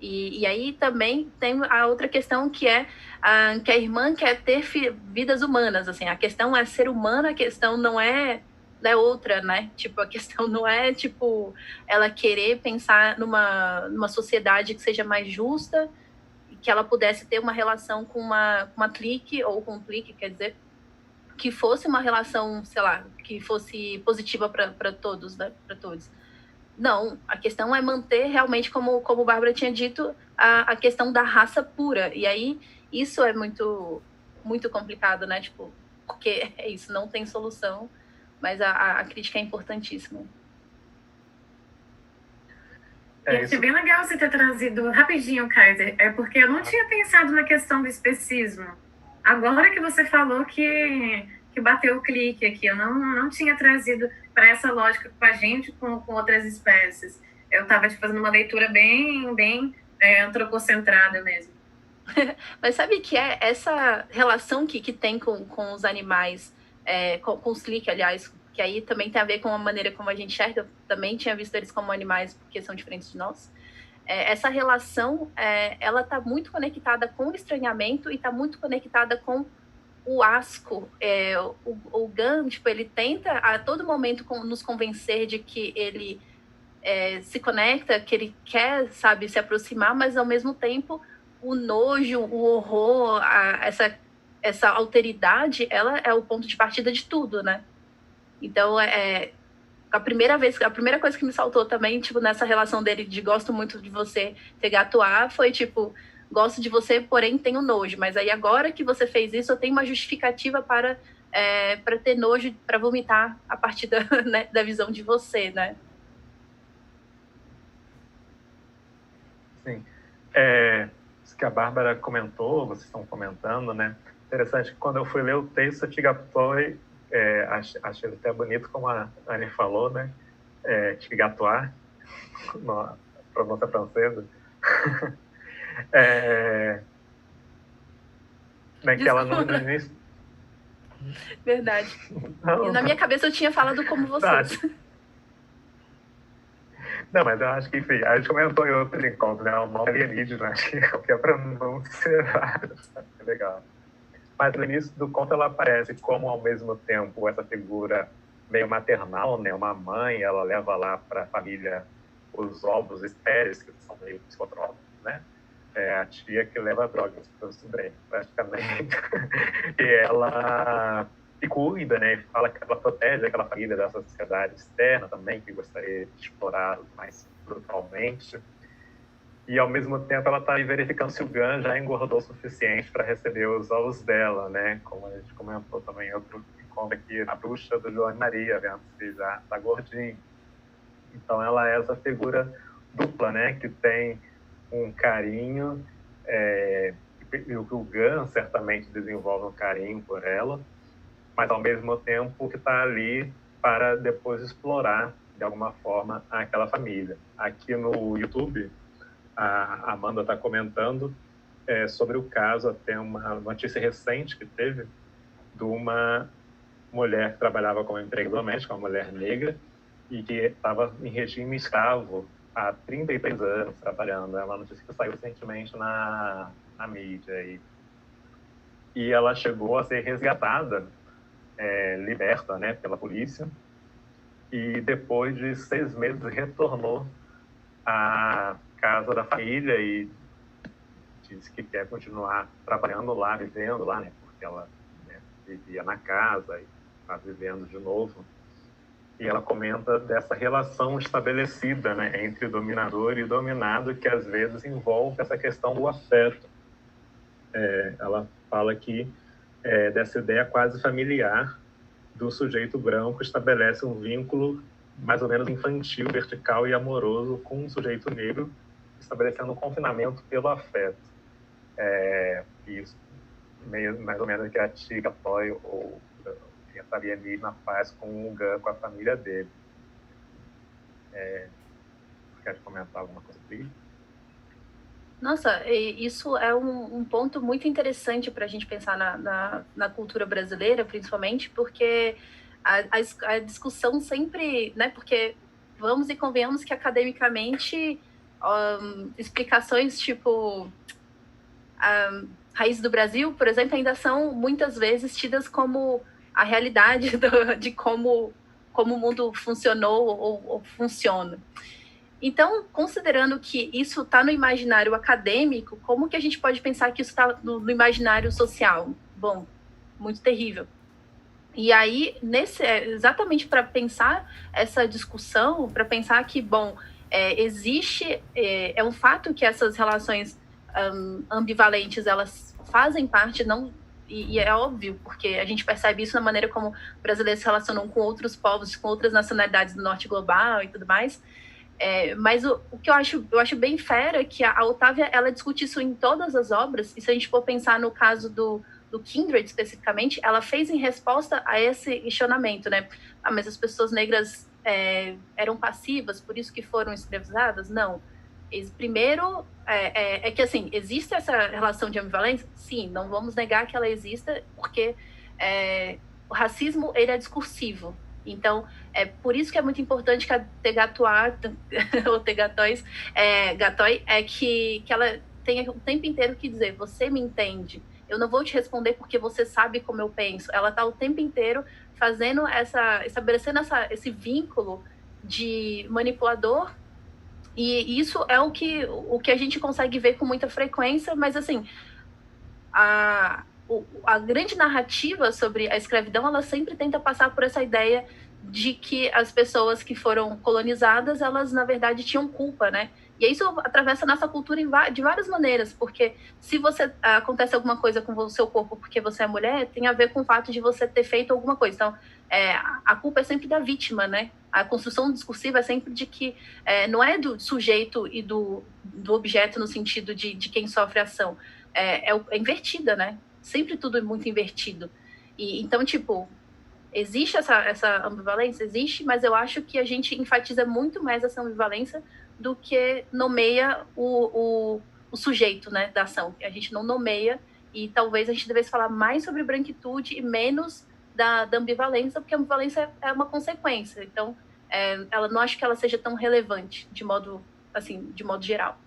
E aí também tem a outra questão que é que a irmã quer ter vidas humanas, assim, a questão é ser humana, a questão não é outra, né? Tipo, a questão não é, tipo, ela querer pensar numa sociedade que seja mais justa, que ela pudesse ter uma relação com uma clique, ou com um clique, quer dizer, que fosse uma relação, sei lá, que fosse positiva para todos, né? Para todos. Não, a questão é manter realmente, como Bárbara tinha dito, a questão da raça pura. E aí, isso é muito, muito complicado, né? Tipo, porque é isso, não tem solução, mas a crítica é importantíssima. Ia ser bem legal você ter trazido rapidinho, Kaiser, porque eu não tinha pensado na questão do especismo. Agora que você falou que bateu o clique aqui, eu não tinha trazido para essa lógica com a gente, com outras espécies. Eu estava fazendo uma leitura bem antropocentrada mesmo. Mas sabe que é essa relação que tem com os animais, com os cliques, aliás, que aí também tem a ver com a maneira como a gente enxerga, eu também tinha visto eles como animais, porque são diferentes de nós. Essa relação, ela está muito conectada com o estranhamento e está muito conectada com o asco. O Gunn, tipo, ele tenta a todo momento nos convencer de que ele se conecta, que ele quer, sabe, se aproximar, mas ao mesmo tempo o nojo, o horror, essa alteridade, ela é o ponto de partida de tudo, né? Então, a primeira coisa que me saltou também, tipo, nessa relação dele de gosto muito de você, ter gato A, foi tipo, gosto de você, porém tenho nojo. Mas aí agora que você fez isso, eu tenho uma justificativa para ter nojo, para vomitar a partir né, da visão de você, né? Sim. Isso que a Bárbara comentou, vocês estão comentando, né? Interessante que quando eu fui ler o texto, Tigatoy, achei até bonito, como a Anne falou, né? Tigatoy, na pronúncia francesa. Que ela no início... Verdade. Não. E na minha cabeça eu tinha falado como vocês. Não, mas eu acho que, enfim, a gente comentou em outro encontro, né? O nome alienígena, acho que qualquer pronúncia é legal. Mas no início do conto ela aparece como, ao mesmo tempo, essa figura meio maternal, né? Uma mãe, ela leva lá para a família os ovos estéreis, que são meio psicotrópicos, né? A tia que leva drogas para o sobrinho, praticamente. E ela se cuida, né? Fala que ela protege aquela família dessa sociedade externa também, que gostaria de explorar mais brutalmente. E, ao mesmo tempo, ela está verificando se o Gunn já engordou o suficiente para receber os ovos dela, né? Como a gente comentou também em outro encontro aqui, a bruxa do João e Maria, vendo se já está gordinho. Então, ela é essa figura dupla, né? Que tem um carinho, e o Gunn certamente desenvolve um carinho por ela, mas, ao mesmo tempo, que está ali para depois explorar, de alguma forma, aquela família. Aqui no YouTube, a Amanda está comentando sobre o caso, até uma notícia recente que teve de uma mulher que trabalhava como empregada doméstica, uma mulher negra, e que estava em regime escravo há 33 anos trabalhando. É uma notícia que saiu recentemente na mídia. E ela chegou a ser resgatada, liberta, né, pela polícia, e depois de 6 meses retornou à casa da família e disse que quer continuar trabalhando lá, vivendo lá, né, porque ela vivia na casa e está vivendo de novo. E ela comenta dessa relação estabelecida, né, entre o dominador e o dominado, que às vezes envolve essa questão do afeto. Ela fala que dessa ideia quase familiar do sujeito branco estabelece um vínculo mais ou menos infantil, vertical e amoroso com um sujeito negro, estabelecendo um confinamento pelo afeto. Isso, mais ou menos que a Tigatoy ou estaria ali na paz com o Gunn, com a família dele. Você quer comentar alguma coisa sobre isso? Nossa, isso é um ponto muito interessante para a gente pensar na cultura brasileira, principalmente, porque a discussão sempre, né? Porque vamos e convenhamos que academicamente explicações tipo Raiz do Brasil, por exemplo, ainda são muitas vezes tidas como a realidade de como o mundo funcionou ou funciona. Então, considerando que isso está no imaginário acadêmico, como que a gente pode pensar que isso está no imaginário social? Bom, muito terrível. E aí, exatamente para pensar essa discussão, para pensar que, bom, existe, é um fato que essas relações ambivalentes, elas fazem parte, não, e é óbvio, porque a gente percebe isso na maneira como brasileiros se relacionam com outros povos, com outras nacionalidades do norte global e tudo mais. Mas o que eu acho bem fera é que a Otávia, ela discute isso em todas as obras, e se a gente for pensar no caso do Kindred, especificamente, ela fez em resposta a esse questionamento, né? Mas as pessoas negras eram passivas, por isso que foram escravizadas? Não. Primeiro, que, assim, existe essa relação de ambivalência? Sim, não vamos negar que ela exista, porque o racismo, ele é discursivo. Então, por isso que é muito importante que a Tegatoa, ou Tegatóis, Gatói, que ela tenha o tempo inteiro que dizer, você me entende, eu não vou te responder porque você sabe como eu penso. Ela está o tempo inteiro fazendo estabelecendo esse vínculo de manipulador, e isso é o que a gente consegue ver com muita frequência, mas assim, a grande narrativa sobre a escravidão, ela sempre tenta passar por essa ideia de que as pessoas que foram colonizadas, elas, na verdade, tinham culpa, né? E isso atravessa a nossa cultura de várias maneiras, porque se acontece alguma coisa com o seu corpo porque você é mulher, tem a ver com o fato de você ter feito alguma coisa. Então, a culpa é sempre da vítima, né? A construção discursiva é sempre de que não é do sujeito e do objeto no sentido de quem sofre a ação. É invertida, né? Sempre tudo é muito invertido. E então, tipo, existe essa ambivalência? Existe, mas eu acho que a gente enfatiza muito mais essa ambivalência do que nomeia o sujeito, né, da ação. A gente não nomeia, e talvez a gente devesse falar mais sobre branquitude e menos da ambivalência, porque a ambivalência é uma consequência. Então, ela não acho que ela seja tão relevante de modo geral.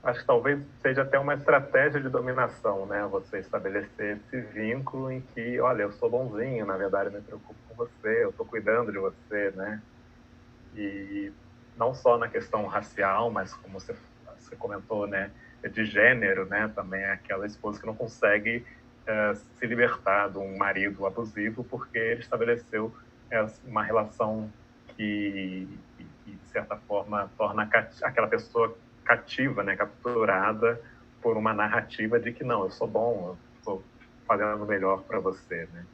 Acho que talvez seja até uma estratégia de dominação, né? Você estabelecer esse vínculo em que, olha, eu sou bonzinho, na verdade eu me preocupo com você, eu estou cuidando de você, né? E não só na questão racial, mas como você comentou, né? De gênero, né? Também é aquela esposa que não consegue se libertar de um marido abusivo porque ele estabeleceu uma relação que, de certa forma, torna aquela pessoa cativa, né, capturada por uma narrativa de que não, eu sou bom, eu estou fazendo o melhor para você, né?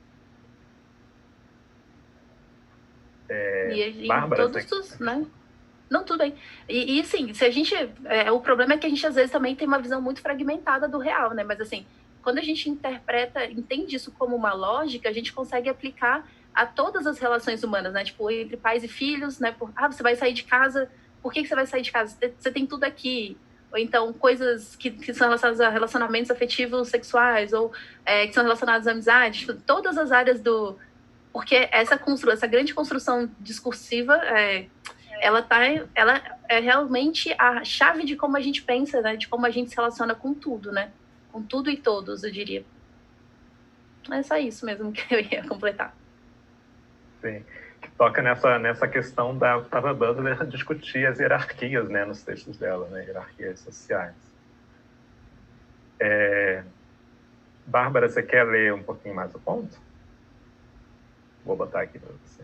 Bárbara, né? Não, tudo bem. E sim, se a gente, o problema é que a gente às vezes também tem uma visão muito fragmentada do real, né? Mas assim, quando a gente entende isso como uma lógica, a gente consegue aplicar a todas as relações humanas, né? Tipo, entre pais e filhos, né? Você vai sair de casa. Por que você vai sair de casa? Você tem tudo aqui. Ou então, coisas que são relacionadas a relacionamentos afetivos sexuais, ou que são relacionadas à amizade. Tipo, todas as áreas Porque essa grande construção discursiva, ela é realmente a chave de como a gente pensa, né? De como a gente se relaciona com tudo, né? Com tudo e todos, eu diria. É só isso mesmo que eu ia completar. Sim. Toca nessa questão da Octavia Butler discutir as hierarquias, né, nos textos dela, né, hierarquias sociais. Bárbara, você quer ler um pouquinho mais o ponto? Vou botar aqui para você.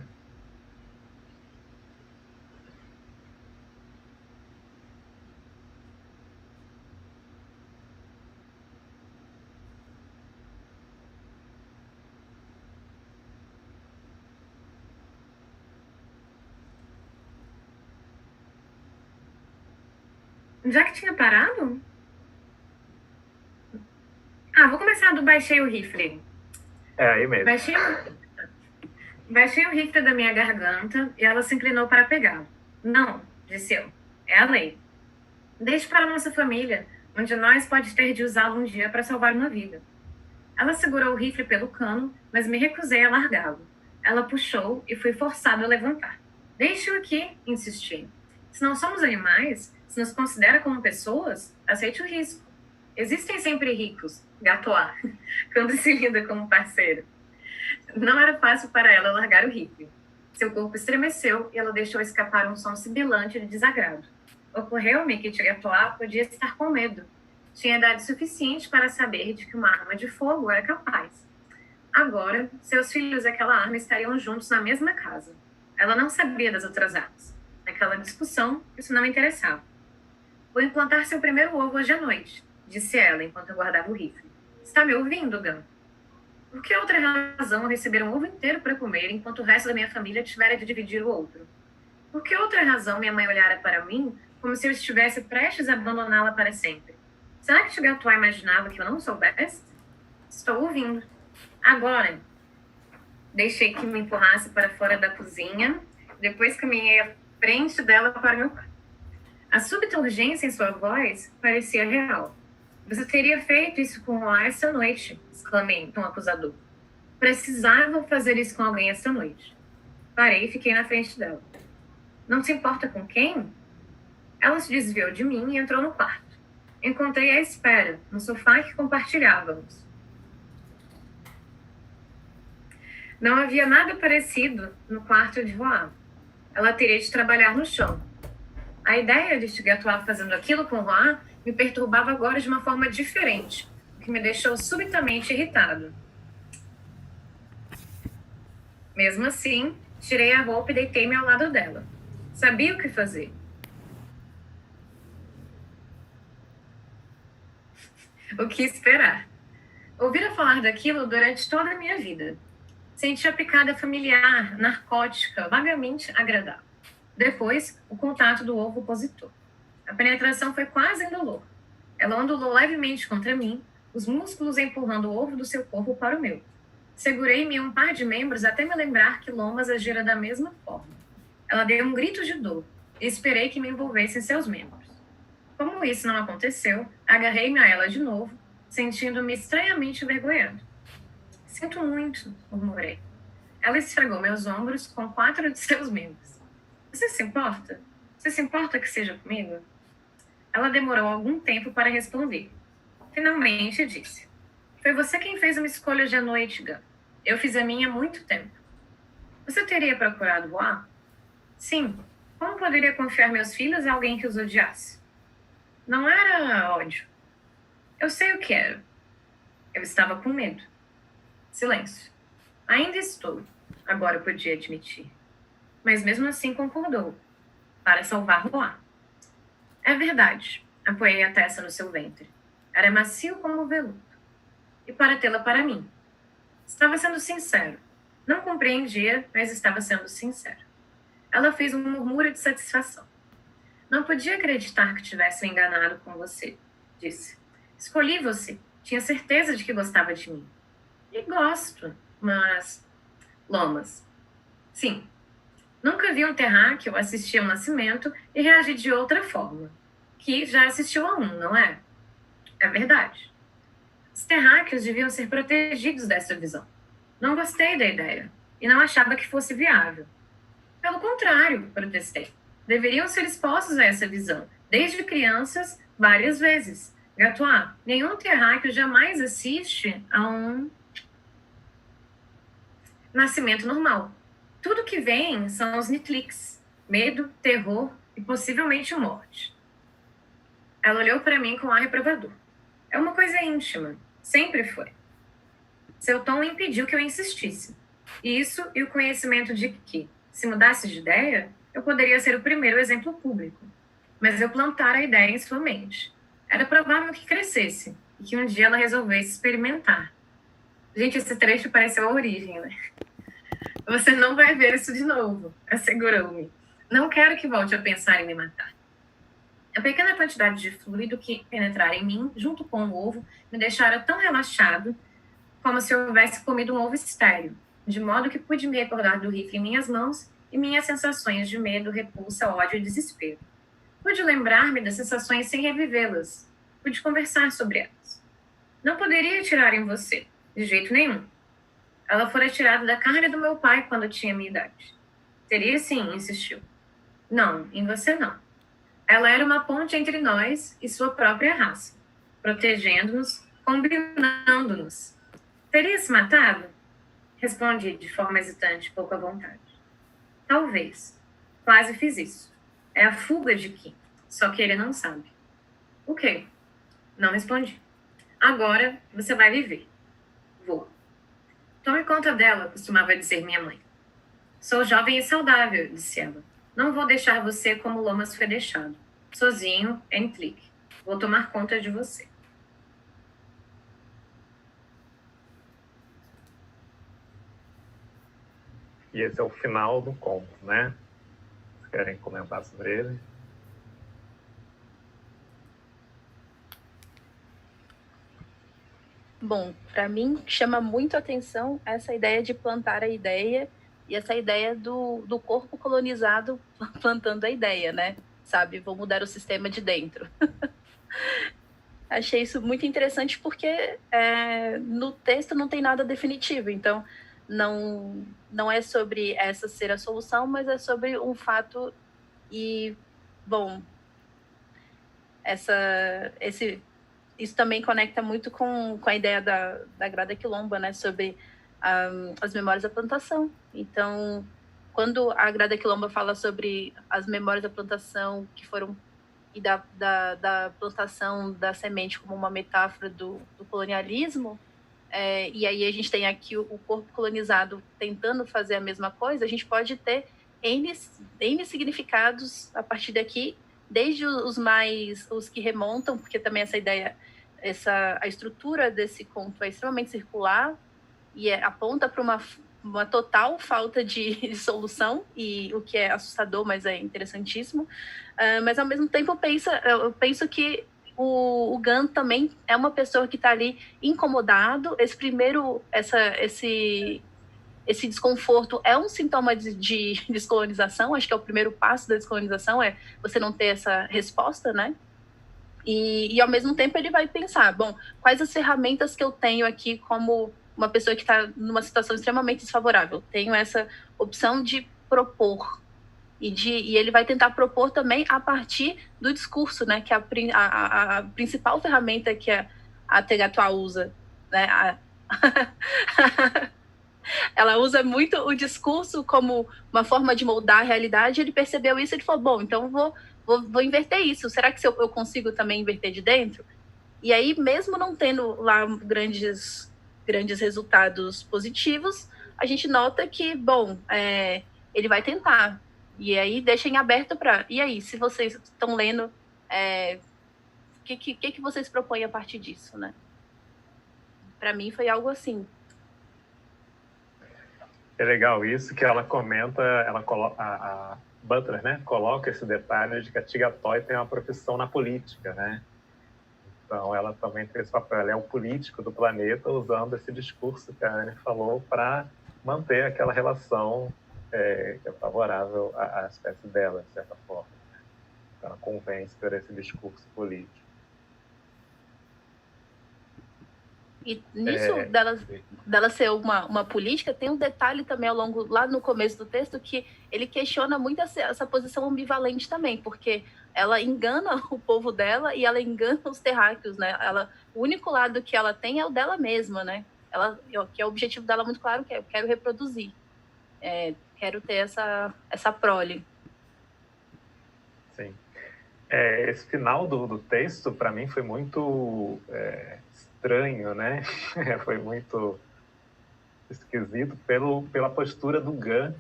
Já que tinha parado? Vou começar do baixei o rifle. Aí mesmo. Baixei o rifle da minha garganta e ela se inclinou para pegá-lo. Não, disse eu. É a lei. Deixe para a nossa família, onde nós pode ter de usá-lo um dia para salvar uma vida. Ela segurou o rifle pelo cano, mas me recusei a largá-lo. Ela puxou e fui forçado a levantar. Deixe-o aqui, insisti. Se não somos animais, se nos considera como pessoas, aceite o risco. Existem sempre ricos, gatoá, quando se lida como parceiro. Não era fácil para ela largar o rifle. Seu corpo estremeceu e ela deixou escapar um som sibilante de desagrado. Ocorreu-me que Tigatoá podia estar com medo. Tinha idade suficiente para saber de que uma arma de fogo era capaz. Agora, seus filhos e aquela arma estariam juntos na mesma casa. Ela não sabia das outras armas. Naquela discussão, isso não interessava. Vou implantar seu primeiro ovo hoje à noite, disse ela enquanto eu guardava o rifle. Está me ouvindo, Gun? Por que outra razão eu receber um ovo inteiro para comer enquanto o resto da minha família tivera de dividir o outro? Por que outra razão minha mãe olhara para mim como se eu estivesse prestes a abandoná-la para sempre? Será que Tigatoá imaginava que eu não soubesse? Estou ouvindo. Agora, deixei que me empurrasse para fora da cozinha, depois caminhei à frente dela para meu quarto. A súbita urgência em sua voz parecia real. Você teria feito isso com o ar essa noite, exclamei em tom acusador. Precisava fazer isso com alguém essa noite. Parei e fiquei na frente dela. Não se importa com quem? Ela se desviou de mim e entrou no quarto. Encontrei à espera, no sofá que compartilhávamos. Não havia nada parecido no quarto de Roá. Ela teria de trabalhar no chão. A ideia de Tigatoá fazendo aquilo com Roá me perturbava agora de uma forma diferente, o que me deixou subitamente irritado. Mesmo assim, tirei a roupa e deitei-me ao lado dela. Sabia o que fazer. O que esperar? Ouvira falar daquilo durante toda a minha vida. Senti a picada familiar, narcótica, vagamente agradável. Depois, o contato do ovo opositor. A penetração foi quase indolor. Ela ondulou levemente contra mim, os músculos empurrando o ovo do seu corpo para o meu. Segurei-me um par de membros até me lembrar que Lomas agira da mesma forma. Ela deu um grito de dor e esperei que me envolvesse em seus membros. Como isso não aconteceu, agarrei-me a ela de novo, sentindo-me estranhamente envergonhado. Sinto muito, murmurei. Ela esfregou meus ombros com 4 de seus membros. Você se importa? Você se importa que seja comigo? Ela demorou algum tempo para responder. Finalmente disse. Foi você quem fez uma escolha hoje à noite, Gun. Eu fiz a minha há muito tempo. Você teria procurado voar? Sim. Como poderia confiar meus filhos a alguém que os odiasse? Não era ódio. Eu sei o que era. Eu estava com medo. Silêncio. Ainda estou. Agora podia admitir. Mas mesmo assim concordou. Para salvar Roá. É verdade. Apoiei a testa no seu ventre. Era macio como o veludo. E para tê-la para mim. Estava sendo sincero. Não compreendia, mas estava sendo sincero. Ela fez um murmúrio de satisfação. Não podia acreditar que tivesse me enganado com você, disse. Escolhi você. Tinha certeza de que gostava de mim. E gosto, mas... Lomas. Sim. Nunca vi um terráqueo assistir ao nascimento e reagir de outra forma. Que já assistiu a um, não é? É verdade. Os terráqueos deviam ser protegidos dessa visão. Não gostei da ideia e não achava que fosse viável. Pelo contrário, protestei. Deveriam ser expostos a essa visão, desde crianças, várias vezes. Gatoá, nenhum terráqueo jamais assiste a um nascimento normal. Tudo que vem são os Nitlix, medo, terror e possivelmente morte. Ela olhou para mim com ar reprovador. É uma coisa íntima, sempre foi. Seu tom impediu que eu insistisse. Isso e o conhecimento de que, se mudasse de ideia, eu poderia ser o primeiro exemplo público. Mas eu plantara a ideia em sua mente. Era provável que crescesse e que um dia ela resolvesse experimentar. Gente, esse trecho pareceu a origem, né? Você não vai ver isso de novo, assegurou-me. Não quero que volte a pensar em me matar. A pequena quantidade de fluido que penetrara em mim, junto com o ovo, me deixara tão relaxado como se eu houvesse comido um ovo estéril, de modo que pude me recordar do rifle em minhas mãos e minhas sensações de medo, repulsa, ódio e desespero. Pude lembrar-me das sensações sem revivê-las. Pude conversar sobre elas. Não poderia atirar em você, de jeito nenhum. Ela fora tirada da carne do meu pai quando tinha minha idade. Teria sim, insistiu. Não, em você não. Ela era uma ponte entre nós e sua própria raça, protegendo-nos, combinando-nos. Teria se matado? Respondi de forma hesitante, pouco à vontade. Talvez. Quase fiz isso. É a fuga de Kim, só que ele não sabe. O quê? Não respondi. Agora você vai viver. Vou. Tome conta dela, costumava dizer minha mãe. Sou jovem e saudável, disse ela. Não vou deixar você como Lomas foi deixado. Sozinho, em Tlic. Vou tomar conta de você. E esse é o final do conto, né? Vocês querem comentar sobre ele? Bom, para mim chama muito a atenção essa ideia de plantar a ideia e essa ideia do corpo colonizado plantando a ideia, né? Sabe, vou mudar o sistema de dentro. Achei isso muito interessante porque no texto não tem nada definitivo, então não é sobre essa ser a solução, mas é sobre um fato e, bom, isso também conecta muito com a ideia da Grada Quilomba, né, sobre as memórias da plantação. Então, quando a Grada Quilomba fala sobre as memórias da plantação que foram e da plantação da semente como uma metáfora do colonialismo, e aí a gente tem aqui o corpo colonizado tentando fazer a mesma coisa, a gente pode ter N significados a partir daqui, desde os que remontam, porque também essa ideia, a estrutura desse conto é extremamente circular e aponta para uma total falta de solução, e o que é assustador, mas é interessantíssimo. Mas, ao mesmo tempo, eu penso que o Gunn também é uma pessoa que está ali incomodado. Esse desconforto é um sintoma de descolonização. Acho que é o primeiro passo da descolonização, é você não ter essa resposta, né? E ao mesmo tempo ele vai pensar, bom, quais as ferramentas que eu tenho aqui como uma pessoa que está numa situação extremamente desfavorável? Tenho essa opção de propor, e ele vai tentar propor também a partir do discurso, né, que é a principal ferramenta que a Tegatwa usa, né? Ela usa muito o discurso como uma forma de moldar a realidade. Ele percebeu isso e ele falou, bom, então vou inverter isso. Será que eu consigo também inverter de dentro? E aí, mesmo não tendo lá grandes resultados positivos, a gente nota que, bom, ele vai tentar. E aí deixa em aberto para... E aí, se vocês estão lendo, o que vocês propõem a partir disso, né? Para mim foi algo assim. É legal isso que ela comenta, a Butler, né, coloca esse detalhe de que a Tigatoy tem uma profissão na política, né? Então ela também tem esse papel, ela é o político do planeta usando esse discurso que a Anne falou para manter aquela relação que é favorável à espécie dela, de certa forma. Então, ela convence por esse discurso político. E nisso dela ser uma política, tem um detalhe também lá no começo do texto, que ele questiona muito essa posição ambivalente também, porque ela engana o povo dela e ela engana os terráqueos, né? O único lado que ela tem é o dela mesma, né? Que é o objetivo dela muito claro, que é: eu quero reproduzir, quero ter essa prole. Sim. Esse final do texto, para mim, foi muito estranho, né? Foi muito esquisito pela postura do Gunn,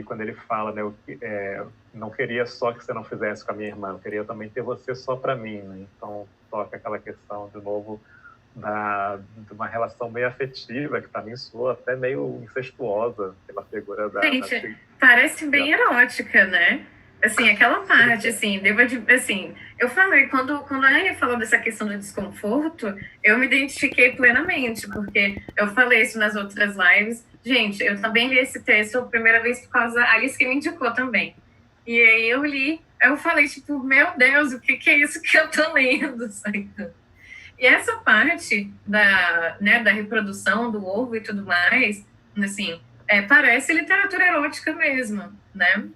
quando ele fala, né? Não queria só que você não fizesse com a minha irmã, eu queria também ter você só para mim, né? Então toca aquela questão, de novo, de uma relação meio afetiva, que para mim soa até meio incestuosa pela figura da... Gente, parece bem erótica, né? Assim, aquela parte, assim, eu falei, quando a Anne falou dessa questão do desconforto, eu me identifiquei plenamente, porque eu falei isso nas outras lives. Gente, eu também li esse texto a primeira vez por causa da Alice, que me indicou também. E aí eu li, eu falei, tipo, meu Deus, o que é isso que eu tô lendo? E essa parte da reprodução do ovo e tudo mais, assim, parece literatura erótica mesmo, né?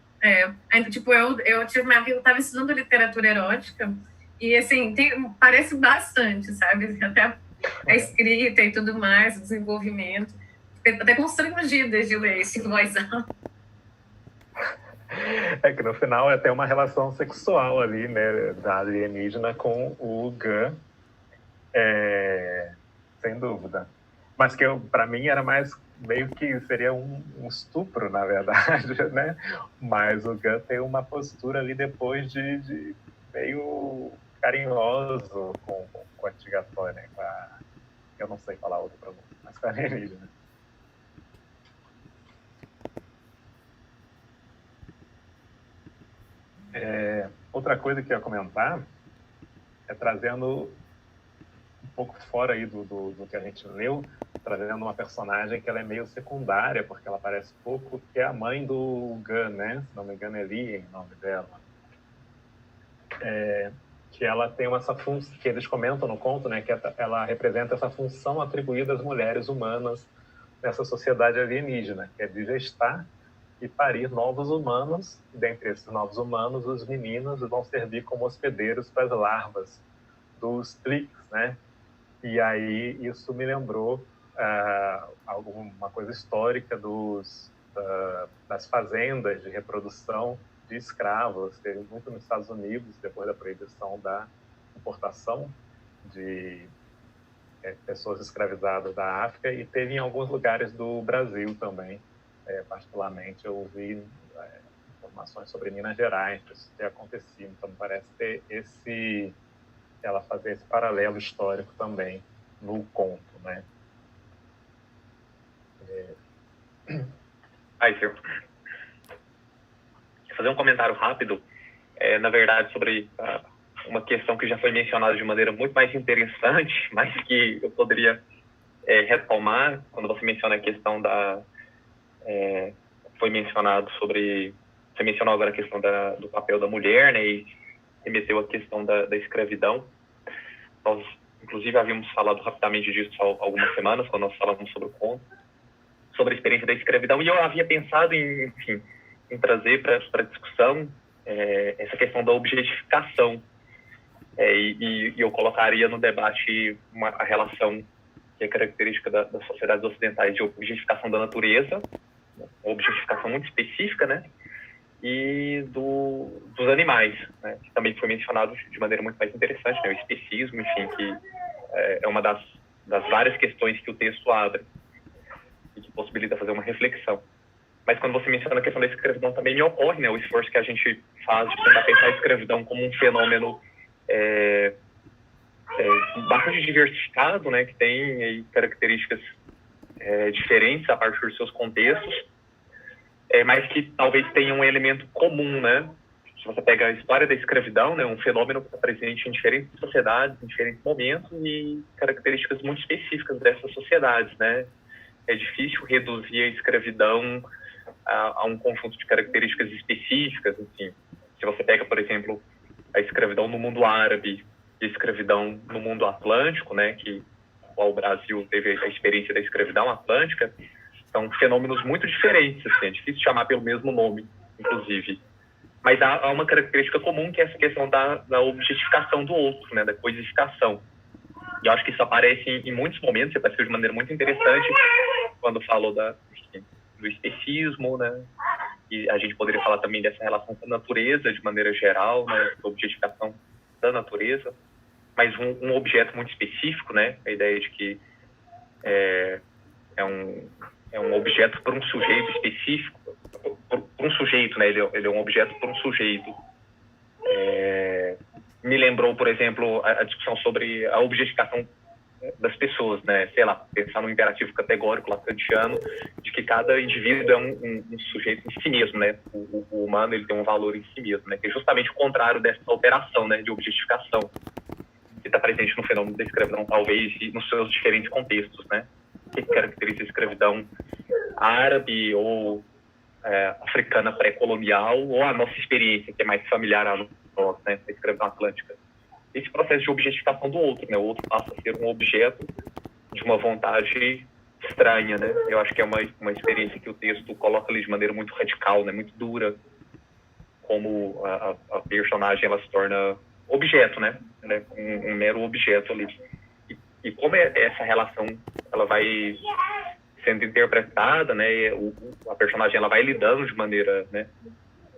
Tipo, eu tive minha vida, eu estava estudando literatura erótica e, assim, parece bastante, sabe? Até a escrita e tudo mais, o desenvolvimento. Até constrangida de ler esse voz alta. É que no final tem uma relação sexual ali, né, da alienígena com o Gun, sem dúvida. Mas que para mim era mais, meio que seria um estupro, na verdade, né? Mas o Gun tem uma postura ali depois de meio carinhoso com a Tigatoi, né? Eu não sei falar outro pronúncio, mas com a alienígena. Outra coisa que eu ia comentar é trazendo um pouco fora aí do que a gente leu, trazendo uma personagem que ela é meio secundária, porque ela aparece pouco, que é a mãe do Gun, né? Se não me engano, é Lee, o nome dela. Que ela tem essa função, que eles comentam no conto, né? Que ela representa essa função atribuída às mulheres humanas nessa sociedade alienígena, que é de gestar e parir novos humanos, e dentre esses novos humanos, os meninos vão servir como hospedeiros para as larvas dos Tlix, né? E aí isso me lembrou alguma coisa histórica das fazendas de reprodução de escravos, teve muito nos Estados Unidos, depois da proibição da importação de pessoas escravizadas da África, e teve em alguns lugares do Brasil também. Particularmente, eu ouvi informações sobre Minas Gerais, isso ter acontecido. Então, parece ter ela fazer esse paralelo histórico também no conto, né? Kaiser, fazer um comentário rápido, na verdade, sobre uma questão que já foi mencionada de maneira muito mais interessante, mas que eu poderia retomar quando você menciona a questão foi mencionado sobre... Você mencionou agora a questão do papel da mulher, né, e remeteu a questão da escravidão. Nós, inclusive, havíamos falado rapidamente disso há algumas semanas, quando nós falamos sobre o conto, sobre a experiência da escravidão, e eu havia pensado em trazer para a discussão essa questão da objetificação, e eu colocaria no debate a relação que é característica das sociedades ocidentais de objetificação da natureza, uma objetificação muito específica, né? E dos animais, né? Que também foi mencionado de maneira muito mais interessante, né? O especismo, enfim, que é uma das várias questões que o texto abre e que possibilita fazer uma reflexão. Mas quando você menciona a questão da escravidão, também me ocorre, né, o esforço que a gente faz de tentar pensar a escravidão como um fenômeno bastante diversificado, né, que tem aí características diferentes a partir dos seus contextos, mas que talvez tenha um elemento comum, né? Se você pega a história da escravidão, né, um fenômeno que está presente em diferentes sociedades, em diferentes momentos, e características muito específicas dessas sociedades, né? É difícil reduzir a escravidão a um conjunto de características específicas, assim. Se você pega, por exemplo, a escravidão no mundo árabe e a escravidão no mundo atlântico, né, que o Brasil teve a experiência da escravidão atlântica, são fenômenos muito diferentes, assim, é difícil chamar pelo mesmo nome, inclusive. Mas há uma característica comum, que é essa questão da objetificação do outro, né, da coisificação. E eu acho que isso aparece em muitos momentos, apareceu de maneira muito interessante quando falou do especismo, né? E a gente poderia falar também dessa relação com a natureza de maneira geral, né? Da objetificação da natureza, mas um objeto muito específico, né? A ideia de que é um objeto para um sujeito específico, por um sujeito, né? Ele é um objeto para um sujeito. Me lembrou, por exemplo, a discussão sobre a objetificação das pessoas, né? Sei lá, pensar no imperativo categórico lacantiano de que cada indivíduo é um sujeito em si mesmo, né? O humano, ele tem um valor em si mesmo, né? Que é justamente o contrário dessa operação, né, de objetificação que está presente no fenômeno da escravidão, talvez, e nos seus diferentes contextos, né? O que caracteriza a escravidão árabe ou africana pré-colonial, ou a nossa experiência, que é mais familiar a nós, né? A escravidão atlântica. Esse processo de objetificação do outro, né? O outro passa a ser um objeto de uma vontade estranha, né? Eu acho que é uma experiência que o texto coloca ali de maneira muito radical, né? Muito dura, como a personagem ela se torna objeto, né? Um mero objeto ali. E como essa relação ela vai sendo interpretada, né? A personagem ela vai lidando de maneira, né?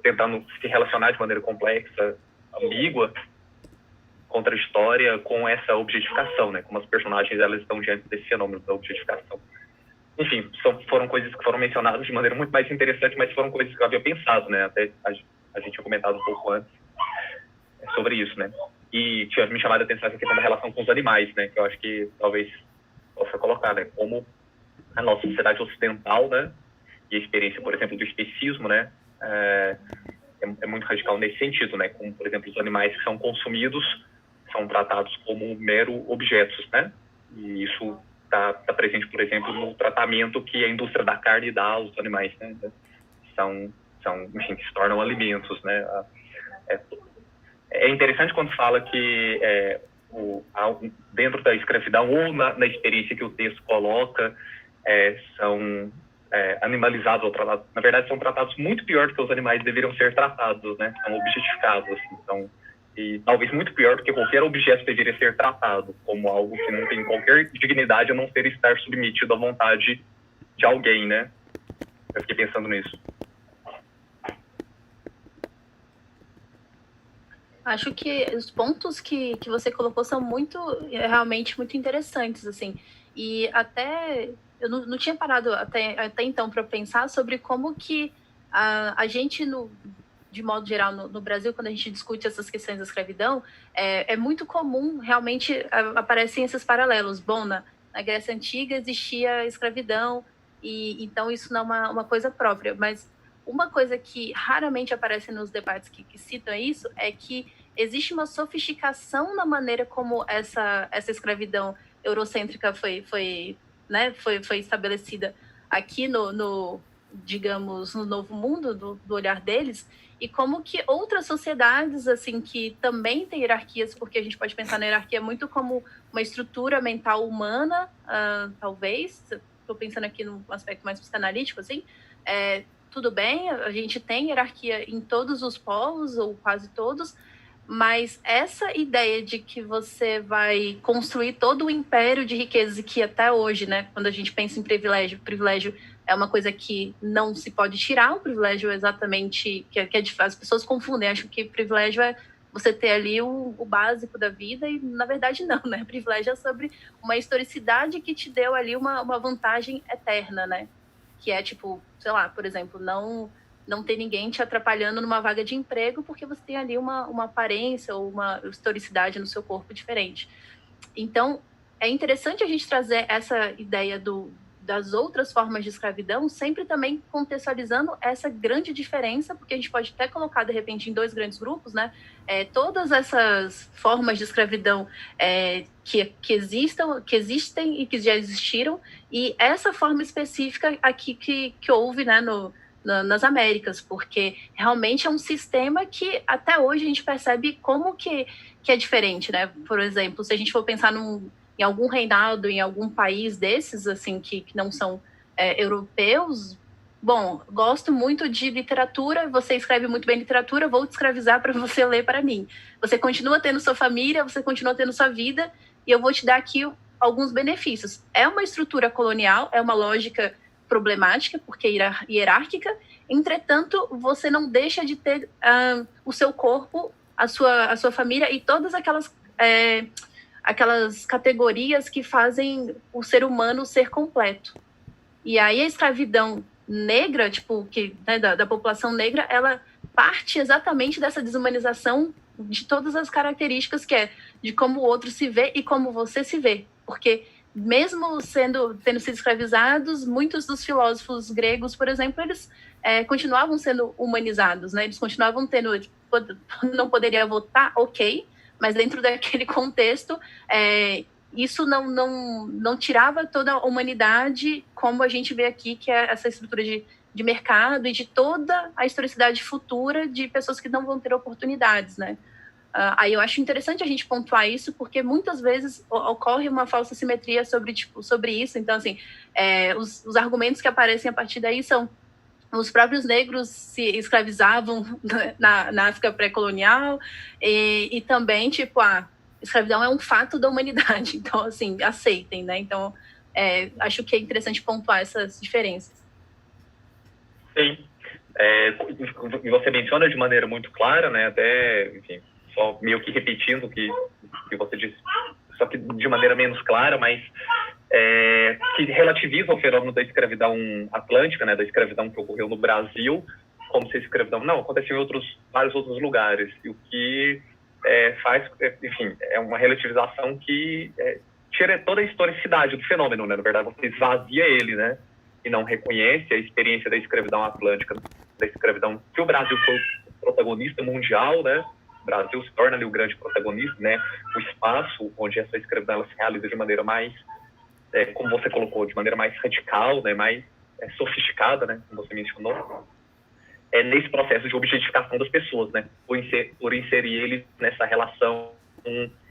Tentando se relacionar de maneira complexa, ambígua, contra a história com essa objetificação, né? Como as personagens elas estão diante desse fenômeno da objetificação. Enfim, foram coisas que foram mencionadas de maneira muito mais interessante, mas foram coisas que eu havia pensado, né? Até a gente tinha comentado um pouco antes sobre isso, né? E tinha me chamado a atenção essa questão da relação com os animais, né? Que eu acho que talvez possa colocar, né? Como a nossa sociedade ocidental, né? E a experiência, por exemplo, do especismo, né? É muito radical nesse sentido, né? Como, por exemplo, os animais que são consumidos são tratados como mero objetos, né? E isso está presente, por exemplo, no tratamento que a indústria da carne dá aos animais, né? Enfim, que se tornam alimentos, né? É interessante quando fala que dentro da escravidão ou na experiência que o texto coloca, são animalizados ou tratados. Na verdade, são tratados muito pior do que os animais deveriam ser tratados, né? São objetificados, assim, e talvez muito pior do que qualquer objeto deveria ser tratado, como algo que não tem qualquer dignidade a não ser estar submetido à vontade de alguém, né? Eu fiquei pensando nisso. Acho que os pontos que você colocou são realmente muito interessantes, assim. E até eu não tinha parado até então para pensar sobre como que a gente, de modo geral, no Brasil, quando a gente discute essas questões da escravidão, é muito comum, realmente, aparecem esses paralelos. Bom, na Grécia Antiga existia escravidão, e então isso não é uma coisa própria, mas uma coisa que raramente aparece nos debates que citam isso é que existe uma sofisticação na maneira como essa escravidão eurocêntrica foi estabelecida aqui digamos, no Novo Mundo, do olhar deles, e como que outras sociedades, assim, que também têm hierarquias, porque a gente pode pensar na hierarquia muito como uma estrutura mental humana, talvez, estou pensando aqui num aspecto mais psicanalítico, assim, tudo bem, a gente tem hierarquia em todos os povos, ou quase todos, mas essa ideia de que você vai construir todo o império de riquezas, e que até hoje, né, quando a gente pensa em privilégio é uma coisa que não se pode tirar, o privilégio é exatamente, as pessoas confundem, acham que privilégio é você ter ali o básico da vida, e na verdade não, né, privilégio é sobre uma historicidade que te deu ali uma vantagem eterna, né, que é tipo, sei lá, por exemplo, não ter ninguém te atrapalhando numa vaga de emprego porque você tem ali uma aparência ou uma historicidade no seu corpo diferente. Então, é interessante a gente trazer essa ideia das outras formas de escravidão, sempre também contextualizando essa grande diferença, porque a gente pode até colocar, de repente, em dois grandes grupos, né? Todas essas formas de escravidão que existem e que já existiram, e essa forma específica aqui que houve, né, nas Américas, porque realmente é um sistema que até hoje a gente percebe como que é diferente, né? Por exemplo, se a gente for pensar em algum reinado, em algum país desses, assim, que não são europeus, bom, gosto muito de literatura, você escreve muito bem literatura, vou te escravizar para você ler para mim. Você continua tendo sua família, você continua tendo sua vida, e eu vou te dar aqui alguns benefícios. É uma estrutura colonial, é uma lógica problemática, porque hierárquica, entretanto, você não deixa de ter o seu corpo, a sua família e todas aquelas categorias que fazem o ser humano ser completo. E aí a escravidão negra, tipo, né, da população negra, ela parte exatamente dessa desumanização de todas as características que de como o outro se vê e como você se vê. Porque mesmo tendo sido escravizados, muitos dos filósofos gregos, por exemplo, eles continuavam sendo humanizados, né? Eles continuavam não poderia votar, ok, mas dentro daquele contexto, isso não tirava toda a humanidade, como a gente vê aqui, que é essa estrutura de mercado e de toda a historicidade futura de pessoas que não vão ter oportunidades, né? Aí eu acho interessante a gente pontuar isso, porque muitas vezes ocorre uma falsa simetria sobre isso. Então, assim, os argumentos que aparecem a partir daí são os próprios negros se escravizavam na África pré-colonial, e também, tipo, a escravidão é um fato da humanidade, então, assim, aceitem, né? Então, acho que é interessante pontuar essas diferenças. Sim. E você menciona de maneira muito clara, né? Até, enfim, só meio que repetindo o que você disse, só que de maneira menos clara, mas que relativiza o fenômeno da escravidão atlântica, né? Da escravidão que ocorreu no Brasil, como se a escravidão não aconteceu em vários outros lugares. E o que faz, enfim, é uma relativização que tira toda a historicidade do fenômeno, né? Na verdade, você esvazia ele, né? E não reconhece a experiência da escravidão atlântica, da escravidão que o Brasil foi o protagonista mundial, né? O Brasil se torna ali o grande protagonista, né? O espaço onde essa escravidão ela se realiza de maneira mais, como você colocou, de maneira mais radical, né? Mais sofisticada, né? Como você mencionou. Nesse processo de objetificação das pessoas, né? Por inserir eles nessa relação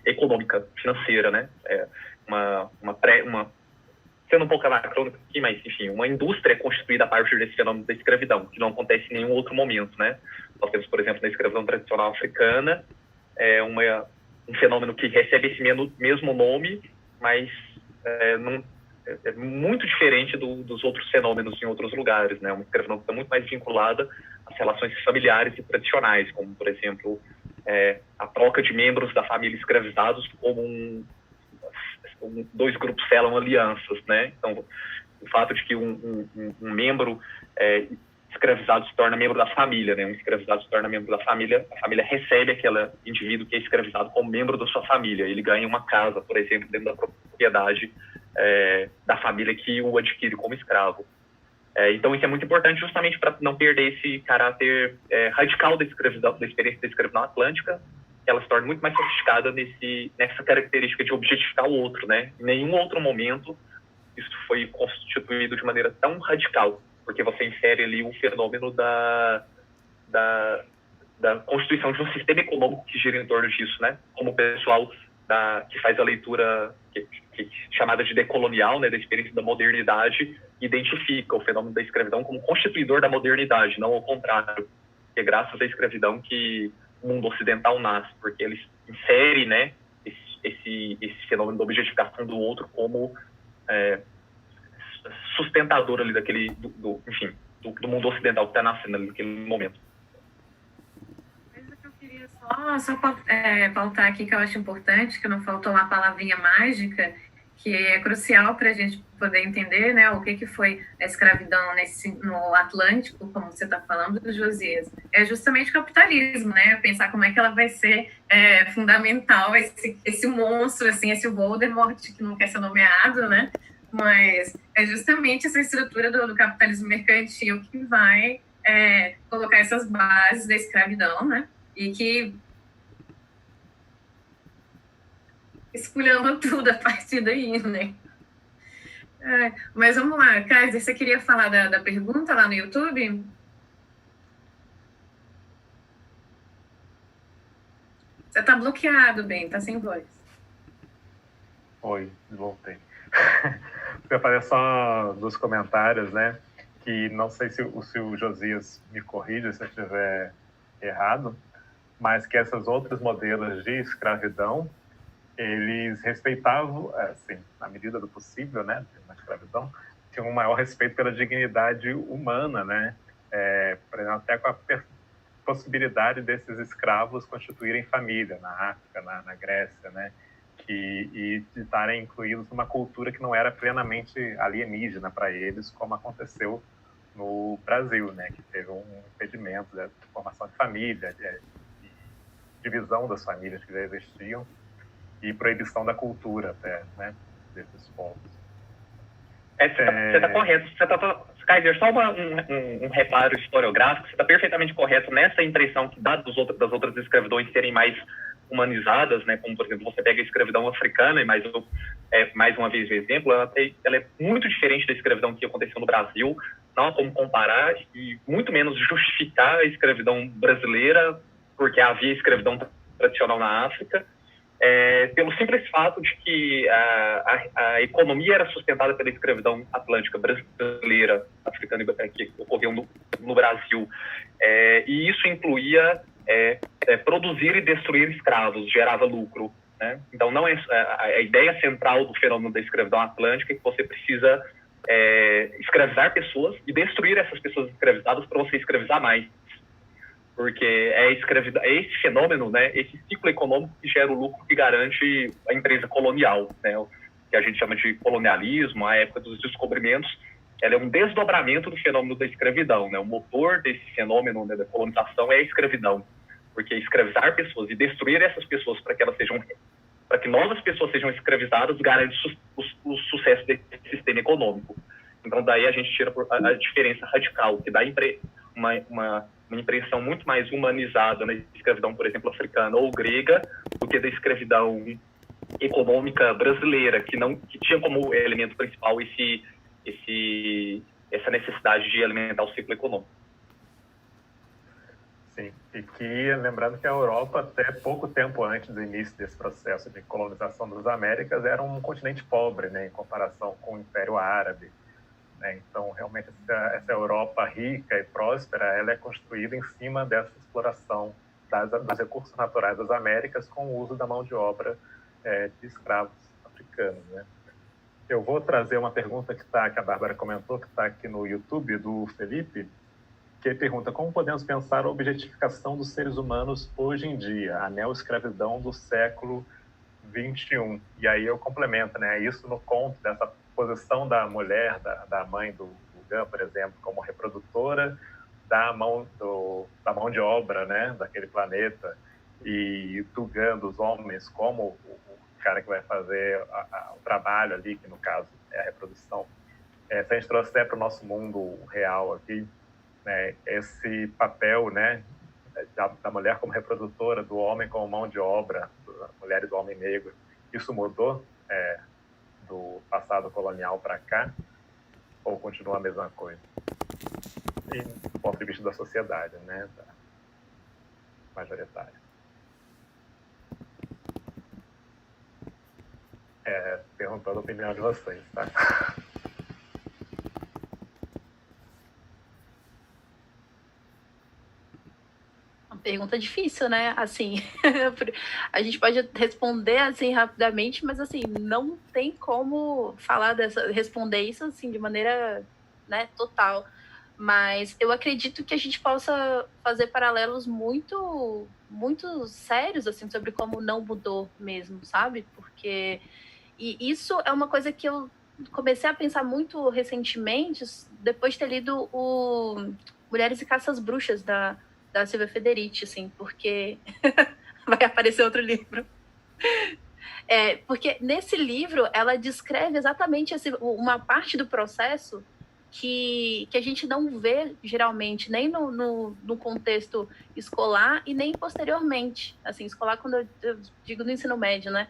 econômica, financeira, né? Sendo um pouco anacrônico aqui, mas, enfim, uma indústria é constituída a partir desse fenômeno da escravidão, que não acontece em nenhum outro momento, né? Nós temos, por exemplo, na escravidão tradicional africana, um fenômeno que recebe esse mesmo nome, mas é muito diferente dos outros fenômenos em outros lugares, né? Uma escravidão que está muito mais vinculada às relações familiares e tradicionais, como, por exemplo, a troca de membros da família escravizados como dois grupos selam alianças, né? Então, o fato de que um membro escravizado se torna membro da família, né? Um escravizado se torna membro da família, a família recebe aquele indivíduo que é escravizado como membro da sua família. Ele ganha uma casa, por exemplo, dentro da propriedade da família que o adquire como escravo. Então, isso é muito importante justamente para não perder esse caráter radical da escravidão, da experiência da escravidão atlântica. Ela se torna muito mais sofisticada nessa característica de objetificar o outro, né? Em nenhum outro momento isso foi constituído de maneira tão radical, porque você insere ali o fenômeno da constituição de um sistema econômico que gira em torno disso, né? Como o pessoal que faz a leitura chamada de decolonial, né, da experiência da modernidade, identifica o fenômeno da escravidão como constituidor da modernidade, não ao contrário. É graças à escravidão que o mundo ocidental nasce, porque ele insere, né, esse fenômeno da objetificação do outro como sustentador ali daquele, do mundo ocidental que está nascendo ali naquele momento. Coisa que eu queria só pautar aqui, que eu acho importante, que não faltou lá a palavrinha mágica, que é crucial para a gente poder entender, né, o que foi a escravidão no Atlântico, como você está falando, Josias. É justamente o capitalismo, né? Pensar como é que ela vai ser fundamental, esse monstro, assim, esse Voldemort que não quer ser nomeado, né? Mas é justamente essa estrutura do capitalismo mercantil que vai colocar essas bases da escravidão, né? E que esculhamba tudo a partir daí, né? Mas vamos lá, Kaiser, você queria falar da pergunta lá no YouTube? Você está bloqueado, bem, está sem voz. Oi, voltei. Eu falei só dos comentários, né? Que não sei se o Josias me corrige se eu estiver errado, mas que esses outros modelos de escravidão eles respeitavam, assim, na medida do possível, né, na escravidão, tinham um maior respeito pela dignidade humana, né, por exemplo, até com a possibilidade desses escravos constituírem família na África, na Grécia, né, e de estarem incluídos numa cultura que não era plenamente alienígena para eles, como aconteceu no Brasil, né, que teve um impedimento de formação de família, de divisão das famílias que já existiam, e proibição da cultura até, né, desses povos. Você está correto. Kaiser, só um reparo historiográfico, você está perfeitamente correto nessa impressão que dá das outras escravidões serem mais humanizadas, né, como, por exemplo, você pega a escravidão africana, e mais uma vez o exemplo, ela é muito diferente da escravidão que aconteceu no Brasil, não há como comparar, e muito menos justificar a escravidão brasileira, porque havia escravidão tradicional na África. pelo simples fato de que a economia era sustentada pela escravidão atlântica brasileira, africana, que ocorreu no Brasil, e isso incluía produzir e destruir escravos, gerava lucro, né? Então, não a ideia central do fenômeno da escravidão atlântica é que você precisa escravizar pessoas e destruir essas pessoas escravizadas para você escravizar mais. Porque esse fenômeno, né, esse ciclo econômico que gera o lucro que garante a empresa colonial, né, o que a gente chama de colonialismo, a época dos descobrimentos. Ela é um desdobramento do fenômeno da escravidão, né? O motor desse fenômeno, né, da colonização é a escravidão, porque escravizar pessoas e destruir essas pessoas para que novas pessoas sejam escravizadas garante o sucesso desse sistema econômico. Então daí a gente tira a diferença radical, que dá uma impressão muito mais humanizada na escravidão, por exemplo, africana ou grega, do que da escravidão econômica brasileira, que tinha como elemento principal essa necessidade de alimentar o ciclo econômico. Sim, e que, lembrando que a Europa, até pouco tempo antes do início desse processo de colonização das Américas, era um continente pobre, né, em comparação com o Império Árabe. Então, realmente, essa Europa rica e próspera, ela é construída em cima dessa exploração dos recursos naturais das Américas com o uso da mão de obra de escravos africanos, né? Eu vou trazer uma pergunta que a Bárbara comentou, que está aqui no YouTube, do Felipe, que pergunta: como podemos pensar a objetificação dos seres humanos hoje em dia, a neoescravidão do século XXI? E aí eu complemento, né, isso no conto dessa posição da mulher, da mãe do Gam, por exemplo, como reprodutora da mão de obra, né, daquele planeta, e do Gam, dos homens, como o cara que vai fazer o trabalho ali, que no caso é a reprodução. Se a gente trouxer para o nosso mundo real aqui, né, esse papel, né, da mulher como reprodutora, do homem como mão de obra, da mulher e do homem negro, isso mudou do passado colonial para cá, ou continua a mesma coisa? E do ponto de vista da sociedade, né, majoritária. Perguntando a opinião de vocês, tá? Pergunta difícil, né? Assim, a gente pode responder assim rapidamente, mas assim, não tem como responder isso assim de maneira, né, total. Mas eu acredito que a gente possa fazer paralelos muito, muito sérios assim sobre como não mudou mesmo, sabe? Porque isso é uma coisa que eu comecei a pensar muito recentemente, depois de ter lido o Mulheres e Caças Bruxas, da Silvia Federici, assim, porque vai aparecer outro livro. Porque nesse livro ela descreve exatamente uma parte do processo que a gente não vê geralmente, nem no contexto escolar e nem posteriormente. Assim, escolar quando eu digo no ensino médio, né?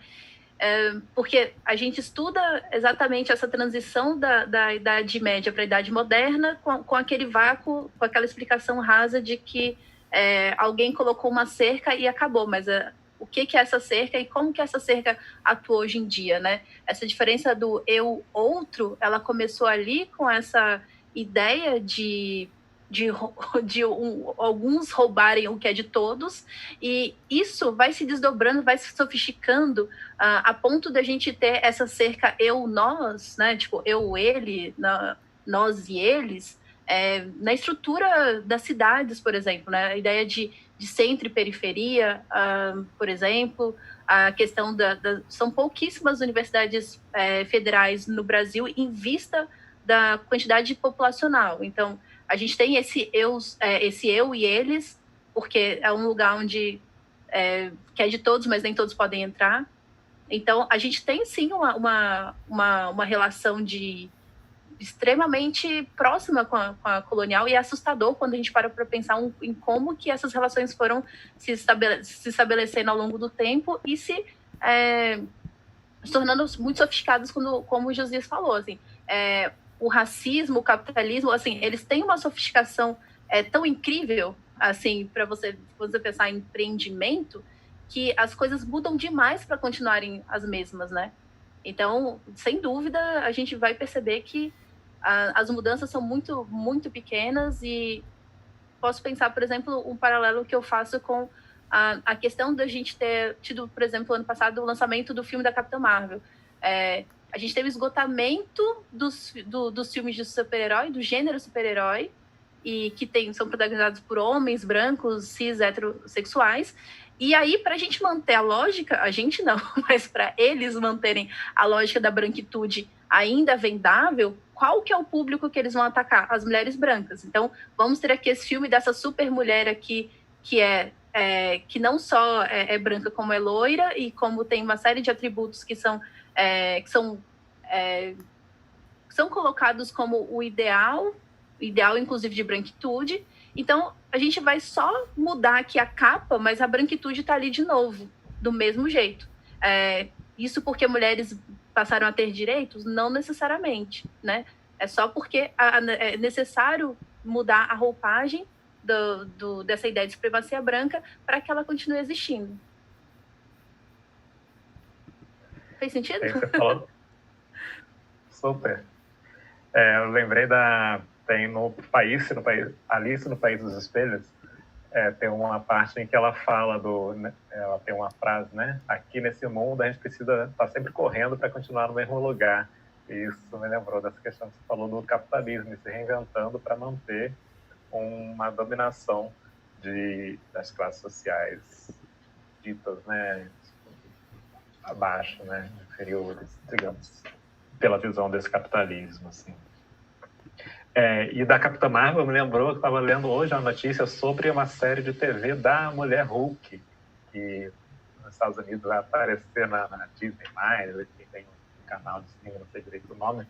Porque a gente estuda exatamente essa transição da Idade Média para a Idade Moderna com aquele vácuo, com aquela explicação rasa de que alguém colocou uma cerca e acabou, mas o que é essa cerca e como que essa cerca atua hoje em dia, né? Essa diferença do eu-outro, ela começou ali com essa ideia de alguns roubarem o que é de todos, e isso vai se desdobrando, vai se sofisticando a ponto da gente ter essa cerca eu-nós, né? Tipo, eu-ele, nós e eles, na estrutura das cidades, por exemplo, né? A ideia de centro e periferia, por exemplo, a questão são pouquíssimas universidades federais no Brasil em vista da quantidade populacional. Então, a gente tem esse eu e eles, porque é um lugar onde que é de todos, mas nem todos podem entrar. Então, a gente tem, sim, uma relação extremamente próxima com a colonial, e é assustador quando a gente para pensar em como que essas relações foram se estabelecendo ao longo do tempo e se tornando muito sofisticadas, como o Josias falou, assim, o racismo, o capitalismo, assim, eles têm uma sofisticação tão incrível, assim, para você pensar em empreendimento, que as coisas mudam demais para continuarem as mesmas, né? Então, sem dúvida, a gente vai perceber que as mudanças são muito, muito pequenas e posso pensar, por exemplo, um paralelo que eu faço com a questão da gente ter tido, por exemplo, ano passado, o lançamento do filme da Capitã Marvel. A gente teve esgotamento dos filmes de super-herói, do gênero super-herói, e que são protagonizados por homens brancos, cis, heterossexuais. E aí, para a gente manter a lógica, a gente não, mas para eles manterem a lógica da branquitude ainda vendável, qual que é o público que eles vão atacar? As mulheres brancas. Então, vamos ter aqui esse filme dessa super mulher aqui, que não só é branca, como é loira, e como tem uma série de atributos que são colocados como o ideal inclusive de branquitude. Então, a gente vai só mudar aqui a capa, mas a branquitude está ali de novo, do mesmo jeito. Isso porque mulheres passaram a ter direitos? Não necessariamente, né? É só porque é necessário mudar a roupagem dessa ideia de supremacia branca para que ela continue existindo. Fez sentido? Você falou. Super. Eu lembrei tem no Alice no País dos Espelhos, tem uma parte em que ela fala ela tem uma frase, né? Aqui nesse mundo a gente precisa estar sempre correndo para continuar no mesmo lugar. E isso me lembrou dessa questão que você falou do capitalismo, se reinventando para manter uma dominação das classes sociais ditas, né? Abaixo, né? Inferiores, digamos, pela visão desse capitalismo, assim. E da Capitã Marvel, me lembrou que eu estava lendo hoje uma notícia sobre uma série de TV da Mulher Hulk, que nos Estados Unidos vai aparecer na Disney+, que tem um canal de streaming, não sei direito o nome,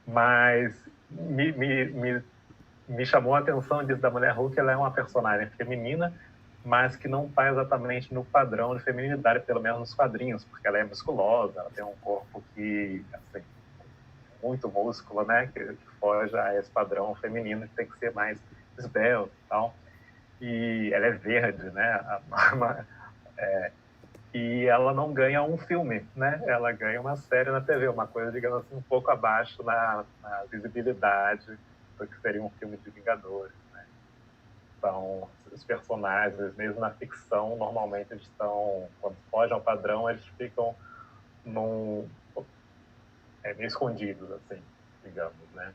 mas me chamou a atenção disso da Mulher Hulk. Ela é uma personagem feminina, mas que não está exatamente no padrão de feminilidade, pelo menos nos quadrinhos, porque ela é musculosa, ela tem um corpo que, assim, muito músculo, né, que foge a esse padrão feminino, que tem que ser mais esbelto e tal. E ela é verde, né, e ela não ganha um filme, né, ela ganha uma série na TV, uma coisa, digamos assim, um pouco abaixo na visibilidade do que seria um filme de Vingadores, né. Então, os personagens, mesmo na ficção, normalmente eles estão, quando fogem ao padrão, eles ficam meio escondidos, assim, digamos, né?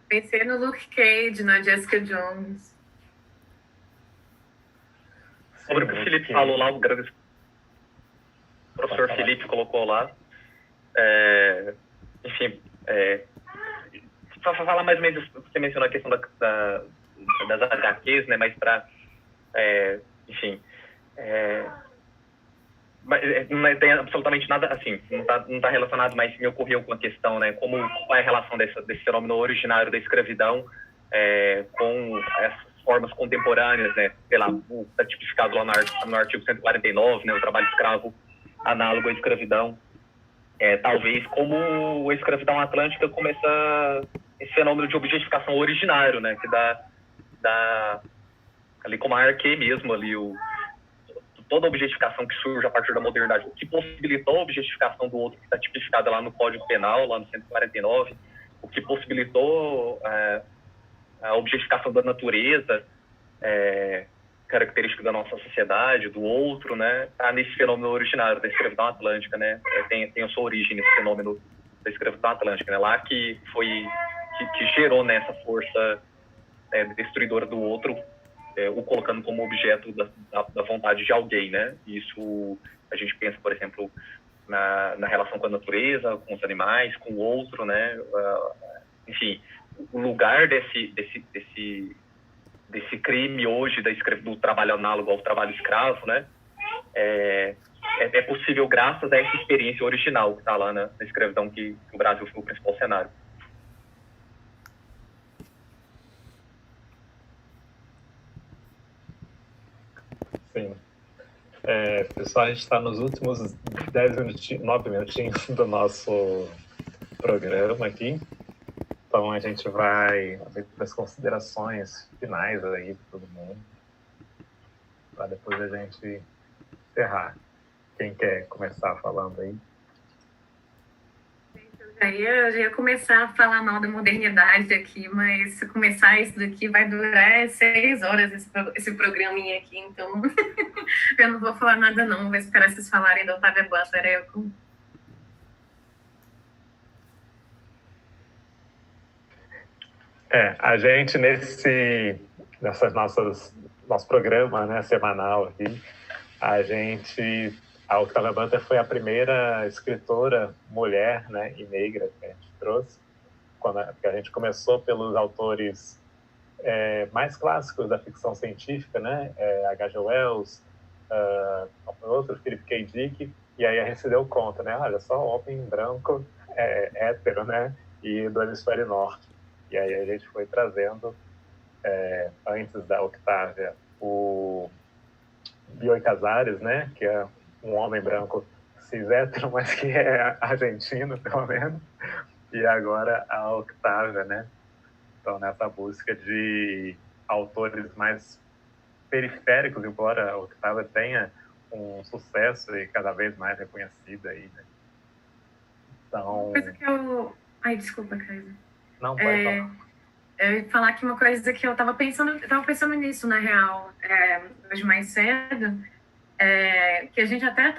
Pensei no Luke Cage, na Jessica Jones. Sobre o que o Felipe falou lá, o professor Felipe colocou lá, enfim, para falar mais ou menos, você mencionou a questão das HQs, né, mas para, enfim, não tem absolutamente nada, assim, não tá relacionado, mas me ocorreu com a questão, né, qual é a relação desse fenômeno originário da escravidão com essas formas contemporâneas, né, sei lá, está tipificado lá no artigo 149, né, o trabalho escravo análogo à escravidão. Talvez como a escravidão atlântica começa esse fenômeno de objetificação originário, né, que dá ali como a arque mesmo, ali toda a objetificação que surge a partir da modernidade, o que possibilitou a objetificação do outro, que está tipificada lá no Código Penal, lá no 149, o que possibilitou a objetificação da natureza, característica da nossa sociedade, do outro, né, está nesse fenômeno originário da escravidão atlântica, né, tem a sua origem nesse fenômeno da escravidão atlântica, né, lá que gerou nessa força destruidora do outro, o colocando como objeto da vontade de alguém, né? Isso a gente pensa, por exemplo, na relação com a natureza, com os animais, com o outro, né? Enfim, o lugar desse crime hoje do trabalho análogo ao trabalho escravo, né? É possível graças a essa experiência original que está lá na escravidão, que o Brasil foi o principal cenário. Sim. Pessoal, a gente está nos últimos 9 minutinhos do nosso programa aqui. Então, a gente vai abrir para as considerações finais aí de todo mundo. para depois a gente encerrar. Quem quer começar falando aí? Eu já ia começar a falar mal da modernidade aqui, mas se começar isso daqui vai durar 6 horas esse programinha aqui, então eu não vou falar nada não, vou esperar vocês falarem da Octavia Butler. A gente nosso programa, né, semanal aqui, a Octavia Butler foi a primeira escritora mulher, né, e negra que a gente trouxe, porque a gente começou pelos autores mais clássicos da ficção científica, né, H.G. Wells, outro, Philip K. Dick, e aí a gente se deu conta, né, olha só, homem branco, hétero, né, e do hemisfério norte. E aí a gente foi trazendo, antes da Octavia, o Bioy Casares, né, que é um homem branco cis hétero, mas que é argentino, pelo menos, e agora a Octavia, né? Então, nessa busca de autores mais periféricos, embora a Octavia tenha um sucesso e cada vez mais reconhecida aí, né? Então... Uma coisa que eu... Ai, desculpa, Kaisa. Não, pode falar. Eu ia falar que uma coisa que eu estava pensando nisso, na real, hoje mais cedo, que a gente até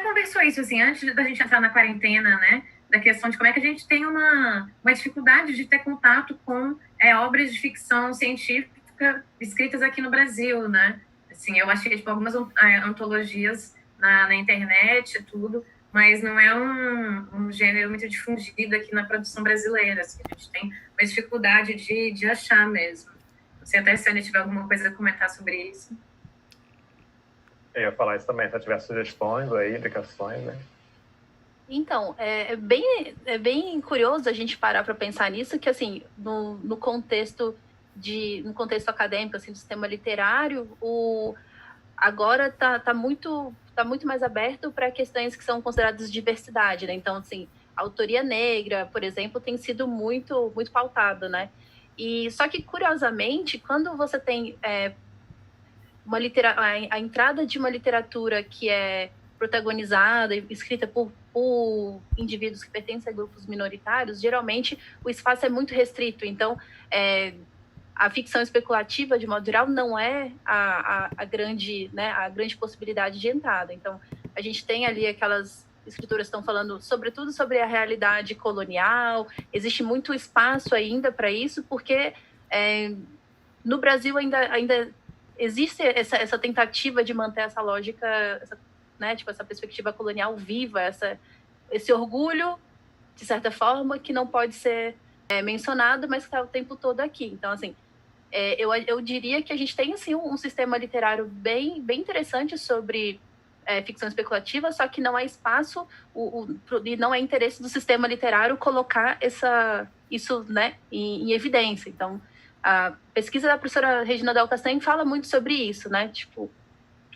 conversou isso, assim, antes da gente entrar na quarentena, né, da questão de como é que a gente tem uma dificuldade de ter contato com obras de ficção científica escritas aqui no Brasil, né, assim, eu achei, tipo, algumas antologias na internet e tudo, mas não é um gênero muito difundido aqui na produção brasileira, assim, a gente tem uma dificuldade de achar mesmo. Não sei até se a Ana tiver alguma coisa a comentar sobre isso. Eu ia falar isso também, se tiver sugestões aí, indicações, né? Então, é bem curioso a gente parar para pensar nisso, que assim, no contexto acadêmico, assim, do sistema literário, agora tá muito mais aberto para questões que são consideradas diversidade, né? Então, assim, a autoria negra, por exemplo, tem sido muito, muito pautada, né? E só que, curiosamente, quando você tem a entrada de uma literatura que é protagonizada e escrita por indivíduos que pertencem a grupos minoritários, geralmente o espaço é muito restrito. Então, a ficção especulativa, de modo geral, não é a grande possibilidade de entrada. Então, a gente tem ali aquelas escritoras que estão falando, sobretudo, sobre a realidade colonial. Existe muito espaço ainda para isso, porque no Brasil ainda existe essa tentativa de manter essa lógica, essa perspectiva colonial viva, esse orgulho, de certa forma, que não pode ser mencionado, mas que está o tempo todo aqui. Então, assim, eu diria que a gente tem assim, um sistema literário bem interessante sobre ficção especulativa, só que não há espaço e não é interesse do sistema literário colocar isso, né, em evidência. Então, a pesquisa da professora Regina Del Castanho fala muito sobre isso, né? Tipo,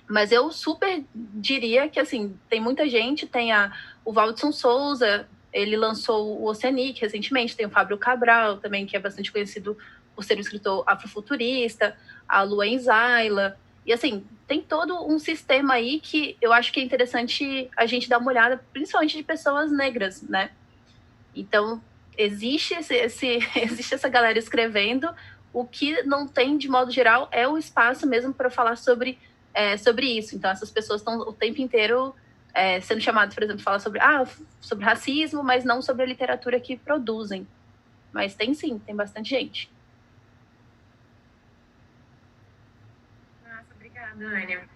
mas eu super diria que, assim, tem muita gente, tem o Waldson Souza, ele lançou o Oceanic recentemente, tem o Fábio Cabral também, que é bastante conhecido por ser um escritor afrofuturista, a Lua Zaila, e assim, tem todo um sistema aí que eu acho que é interessante a gente dar uma olhada, principalmente de pessoas negras, né? Então, existe existe essa galera escrevendo. O que não tem, de modo geral, é o espaço mesmo para falar sobre isso. Então, essas pessoas estão o tempo inteiro sendo chamadas, por exemplo, falar sobre racismo, mas não sobre a literatura que produzem. Mas tem sim, tem bastante gente. Nossa, obrigada, Ania.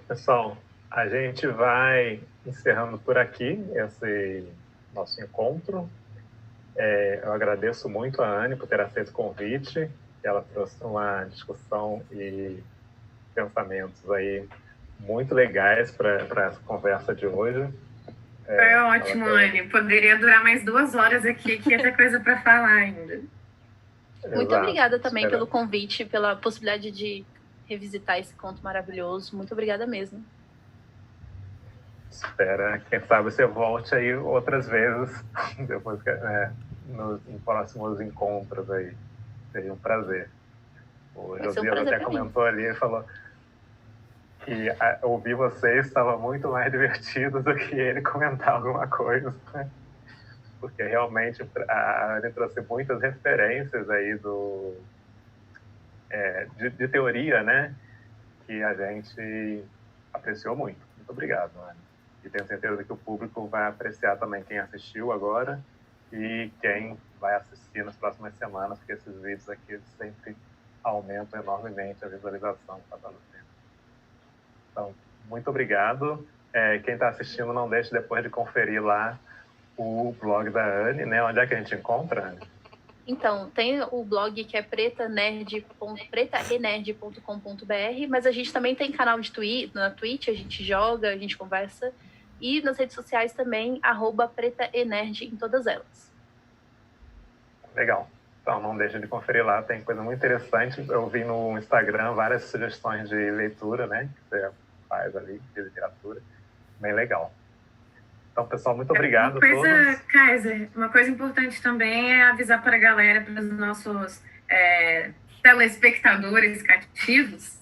Pessoal, a gente vai encerrando por aqui esse nosso encontro. Eu agradeço muito a Anne por ter aceito o convite. Ela trouxe uma discussão e pensamentos aí muito legais para essa conversa de hoje. Foi ótimo, Anne. Poderia durar mais 2 horas aqui, que ia ter coisa para falar ainda. Muito obrigada também pelo convite, pela possibilidade de revisitar esse conto maravilhoso. Muito obrigada mesmo. Espera, quem sabe você volte aí outras vezes, depois em próximos encontros aí. Seria um prazer. O Vai ser um Josias prazer até pra mim. comentou ali e falou que ouvir vocês estava muito mais divertido do que ele comentar alguma coisa, né? Porque realmente a Anne trouxe muitas referências aí de teoria, né? Que a gente apreciou muito. Muito obrigado, Anne. E tenho certeza que o público vai apreciar também quem assistiu agora e quem vai assistir nas próximas semanas, porque esses vídeos aqui sempre aumentam enormemente a visualização passando o tempo. Então, muito obrigado. Quem está assistindo, não deixe depois de conferir lá o blog da Anne, né? Onde é que a gente encontra, Anne? Então, tem o blog que é pretaenerd.com.br, mas a gente também tem canal de na Twitch, a gente joga, a gente conversa, e nas redes sociais também, @pretaenerd em todas elas. Legal. Então, não deixe de conferir lá, tem coisa muito interessante. Eu vi no Instagram várias sugestões de leitura, né? Que você faz ali, de literatura. Bem legal. Então, pessoal, muito obrigado a todos. Kaiser, uma coisa importante também é avisar para a galera, para os nossos telespectadores cativos,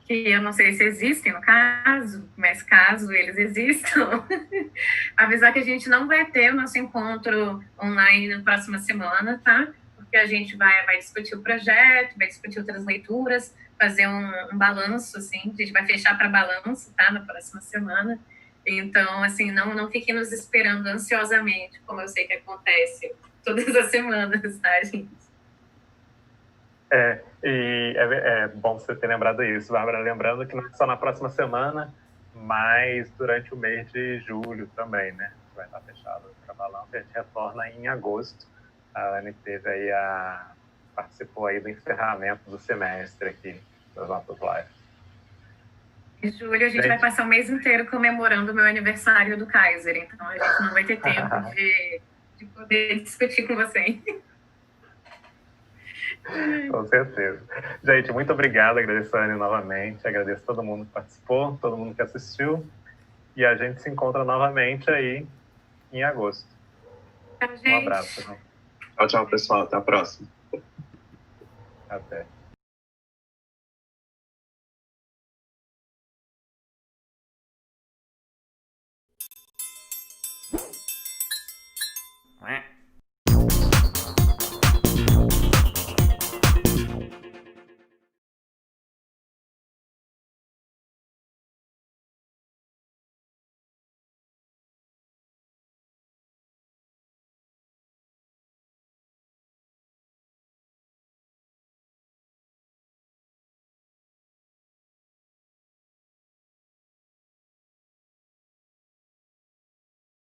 que eu não sei se existem no caso, mas caso eles existam, avisar que a gente não vai ter o nosso encontro online na próxima semana, tá? Porque a gente vai discutir o projeto, vai discutir outras leituras, fazer um balanço, assim, a gente vai fechar para balanço, tá? Na próxima semana. Então, assim, não fiquem nos esperando ansiosamente, como eu sei que acontece todas as semanas, tá, gente? É bom você ter lembrado isso, Bárbara. Lembrando que não é só na próxima semana, mas durante o mês de julho também, né? Vai estar fechado para balanço. A gente retorna em agosto. A Anne participou aí do encerramento do semestre aqui das nossas lives. Em julho a gente vai passar o mês inteiro comemorando o meu aniversário do Kaiser, então a gente não vai ter tempo de poder discutir com vocês. Com certeza. Gente, muito obrigado. Agradeço a Anne novamente. Agradeço a todo mundo que participou, todo mundo que assistiu. E a gente se encontra novamente aí em agosto. Tchau, gente. Um abraço. Tchau, pessoal. Até a próxima. Até.